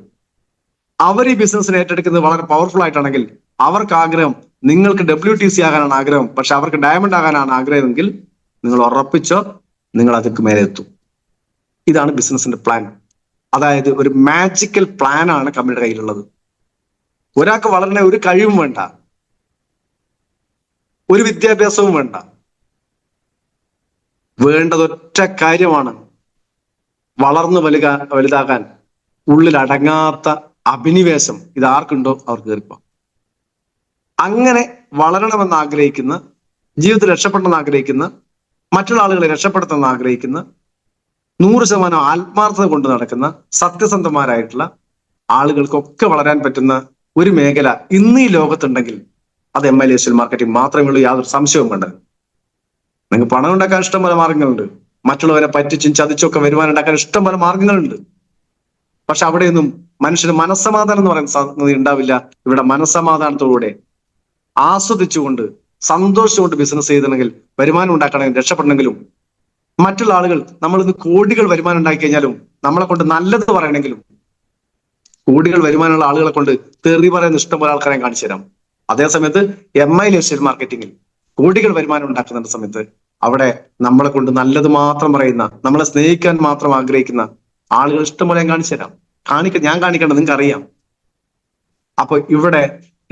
അവർ ഈ ബിസിനസ്സിനെ ഏറ്റെടുക്കുന്നത് വളരെ പവർഫുൾ ആയിട്ടാണെങ്കിൽ അവർക്ക് ആഗ്രഹം നിങ്ങൾക്ക് WTC ആകാനാണ് ആഗ്രഹം, പക്ഷെ അവർക്ക് ഡയമണ്ട് ആകാനാണ് ആഗ്രഹമെങ്കിൽ നിങ്ങൾ ഉറപ്പിച്ചോ, നിങ്ങൾ അതിക്ക് മേലെ എത്തും. ഇതാണ് ബിസിനസിന്റെ പ്ലാൻ. അതായത് ഒരു മാജിക്കൽ പ്ലാൻ ആണ് കമ്പനിയുടെ കയ്യിലുള്ളത്. ഒരാൾക്ക് വളരെ ഒരു കഴിവും വേണ്ട, ഒരു വിദ്യാഭ്യാസവും വേണ്ട. വേണ്ടത് ഒറ്റ കാര്യമാണ്, വളർന്നു വലുതാകാൻ ഉള്ളിൽ അടങ്ങാത്ത അഭിനിവേശം ഇത് ആർക്കുണ്ടോ അവർക്ക് കയറിപ്പോ. അങ്ങനെ വളരണമെന്ന് ആഗ്രഹിക്കുന്ന, ജീവിതത്തിൽ രക്ഷപ്പെടണമെന്ന് ആഗ്രഹിക്കുന്ന, മറ്റുള്ള ആളുകളെ രക്ഷപ്പെടുത്തണമെന്ന് ആഗ്രഹിക്കുന്ന, 100% ആത്മാർത്ഥത കൊണ്ട് നടക്കുന്ന സത്യസന്ധമാരായിട്ടുള്ള ആളുകൾക്കൊക്കെ വളരാൻ പറ്റുന്ന ഒരു മേഖല ഇന്ന് ഈ ലോകത്തുണ്ടെങ്കിൽ അത് MILSL മാർക്കറ്റിംഗ് മാത്രമേ ഉള്ളൂ. യാതൊരു സംശയവും വേണ്ട. നിങ്ങൾക്ക് പണം ഉണ്ടാക്കാൻ ഇഷ്ടംപോലെ മാർഗങ്ങളുണ്ട്. മറ്റുള്ളവരെ പറ്റിച്ചും ചതിച്ചൊക്കെ വരുമാനം ഉണ്ടാക്കാൻ ഇഷ്ടംപോലെ മാർഗങ്ങളുണ്ട്. പക്ഷെ അവിടെയൊന്നും മനുഷ്യന് മനസ്സമാധാനം എന്ന് പറയുന്ന സംഗതി ഉണ്ടാവില്ല. ഇവിടെ മനസ്സമാധാനത്തോടെ ആസ്വദിച്ചുകൊണ്ട് സന്തോഷിച്ചുകൊണ്ട് ബിസിനസ് ചെയ്തിട്ടുണ്ടെങ്കിൽ, വരുമാനം ഉണ്ടാക്കണമെങ്കിൽ, രക്ഷപ്പെടണമെങ്കിലും, മറ്റുള്ള ആളുകൾ നമ്മളിന്ന് കോടികൾ വരുമാനം ഉണ്ടാക്കി കഴിഞ്ഞാലും നമ്മളെ കൊണ്ട് നല്ലത് പറയണമെങ്കിലും കോടികൾ വരുമാനമുള്ള ആളുകളെ കൊണ്ട് തെറി പറയുന്ന ഇഷ്ടംപോലെ ആൾക്കാരെ കാണിച്ചു തരാം. അതേസമയത്ത് MILSL മാർക്കറ്റിംഗിൽ കോടികൾ വരുമാനം ഉണ്ടാക്കുന്ന സമയത്ത് അവിടെ നമ്മളെ കൊണ്ട് നല്ലത് മാത്രം പറയുന്ന, നമ്മളെ സ്നേഹിക്കാൻ മാത്രം ആഗ്രഹിക്കുന്ന ആളുകൾ ഇഷ്ടംപോലെ ഞാൻ കാണിച്ചു തരാം. ഞാൻ കാണിക്കേണ്ടത് നിങ്ങൾക്ക് അറിയാം. അപ്പൊ ഇവിടെ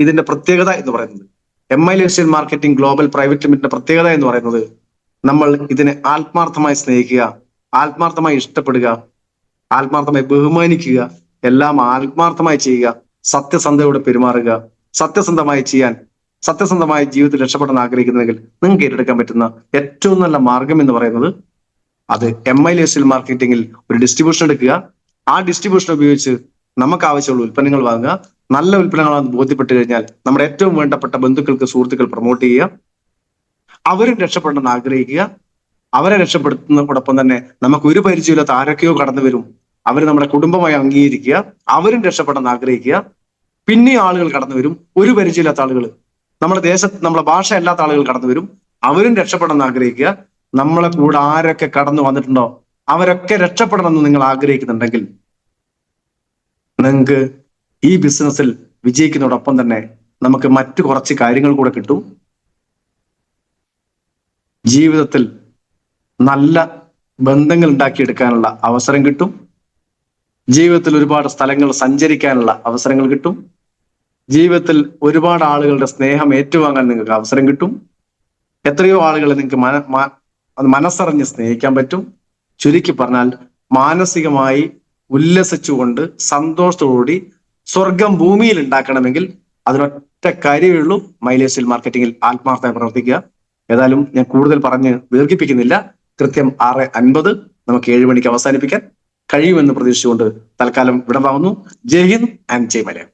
ഇതിന്റെ പ്രത്യേകത എന്ന് പറയുന്നത്, MILSL മാർക്കറ്റിംഗ് ഗ്ലോബൽ പ്രൈവറ്റ് ലിമിറ്റഡിന്റെ പ്രത്യേകത എന്ന് പറയുന്നത്, നമ്മൾ ഇതിനെ ആത്മാർത്ഥമായി സ്നേഹിക്കുക, ആത്മാർത്ഥമായി ഇഷ്ടപ്പെടുക, ആത്മാർത്ഥമായി ബഹുമാനിക്കുക, എല്ലാം ആത്മാർത്ഥമായി ചെയ്യുക, സത്യസന്ധയോടെ പെരുമാറുക, സത്യസന്ധമായി ചെയ്യാൻ, സത്യസന്ധമായ ജീവിതത്തിൽ രക്ഷപ്പെടാൻ ആഗ്രഹിക്കുന്നെങ്കിൽ നിങ്ങൾക്ക് ഏറ്റെടുക്കാൻ പറ്റുന്ന ഏറ്റവും നല്ല മാർഗം എന്ന് പറയുന്നത് അത് MILSL മാർക്കറ്റിംഗിൽ ഒരു ഡിസ്ട്രിബ്യൂഷൻ എടുക്കുക. ആ ഡിസ്ട്രിബ്യൂഷൻ ഉപയോഗിച്ച് നമുക്ക് ആവശ്യമുള്ള ഉൽപ്പന്നങ്ങൾ വാങ്ങുക. നല്ല ഉൽപ്പന്നങ്ങളാണെന്ന് ബോധ്യപ്പെട്ട് കഴിഞ്ഞാൽ നമ്മുടെ ഏറ്റവും വേണ്ടപ്പെട്ട ബന്ധുക്കൾക്ക്, സുഹൃത്തുക്കൾ പ്രൊമോട്ട് ചെയ്യുക. അവരും രക്ഷപ്പെടണമെന്ന് ആഗ്രഹിക്കുക. അവരെ രക്ഷപ്പെടുത്തുന്നതോടൊപ്പം തന്നെ നമുക്ക് ഒരു പരിചയമില്ലാത്ത ആരൊക്കെയോ കടന്നു വരും, അവർ നമ്മുടെ കുടുംബമായി അംഗീകരിക്കുക. അവരും രക്ഷപ്പെടണമെന്ന് ആഗ്രഹിക്കുക. പിന്നെയും ആളുകൾ കടന്നു വരും, ഒരു പരിചയമില്ലാത്ത ആളുകൾ, നമ്മുടെ ദേശത്ത് നമ്മളെ ഭാഷ അല്ലാത്ത ആളുകൾ കടന്നു വരും, അവരും രക്ഷപ്പെടണമെന്ന് ആഗ്രഹിക്കുക. നമ്മളെ കൂടെ ആരൊക്കെ കടന്നു വന്നിട്ടുണ്ടോ അവരൊക്കെ രക്ഷപ്പെടണമെന്ന് നിങ്ങൾ ആഗ്രഹിക്കുന്നുണ്ടെങ്കിൽ നിങ്ങൾക്ക് ഈ ബിസിനസ്സിൽ വിജയിക്കുന്നതോടൊപ്പം തന്നെ നമുക്ക് മറ്റു കുറച്ച് കാര്യങ്ങൾ കൂടെ കിട്ടും. ജീവിതത്തിൽ നല്ല ബന്ധങ്ങൾ ഉണ്ടാക്കിയെടുക്കാനുള്ള അവസരം കിട്ടും. ജീവിതത്തിൽ ഒരുപാട് സ്ഥലങ്ങൾ സഞ്ചരിക്കാനുള്ള അവസരങ്ങൾ കിട്ടും. ജീവിതത്തിൽ ഒരുപാട് ആളുകളുടെ സ്നേഹം ഏറ്റുവാങ്ങാൻ നിങ്ങൾക്ക് അവസരം കിട്ടും. എത്രയോ ആളുകളെ നിങ്ങൾക്ക് മനസ്സറിഞ്ഞ് സ്നേഹിക്കാൻ പറ്റും. ചുരുക്കി പറഞ്ഞാൽ മാനസികമായി ഉല്ലസിച്ചുകൊണ്ട് സന്തോഷത്തോടുകൂടി സ്വർഗം ഭൂമിയിൽ ഉണ്ടാക്കണമെങ്കിൽ അതിനൊറ്റ കാര്യമേ ഉള്ളൂ, MILSL മാർക്കറ്റിംഗിൽ ആത്മാർത്ഥമായി പ്രവർത്തിക്കുക. ഏതായാലും ഞാൻ കൂടുതൽ പറഞ്ഞ് ദീർഘിപ്പിക്കുന്നില്ല. കൃത്യം 6:50 നമുക്ക് 7 മണിക്ക് അവസാനിപ്പിക്കാൻ കഴിയുമെന്ന് പ്രതീക്ഷിച്ചുകൊണ്ട് തൽക്കാലം വിടവാങ്ങുന്നു. ജയ് ഹിന്ദ് ആൻഡ് ജയ് മലയാളം.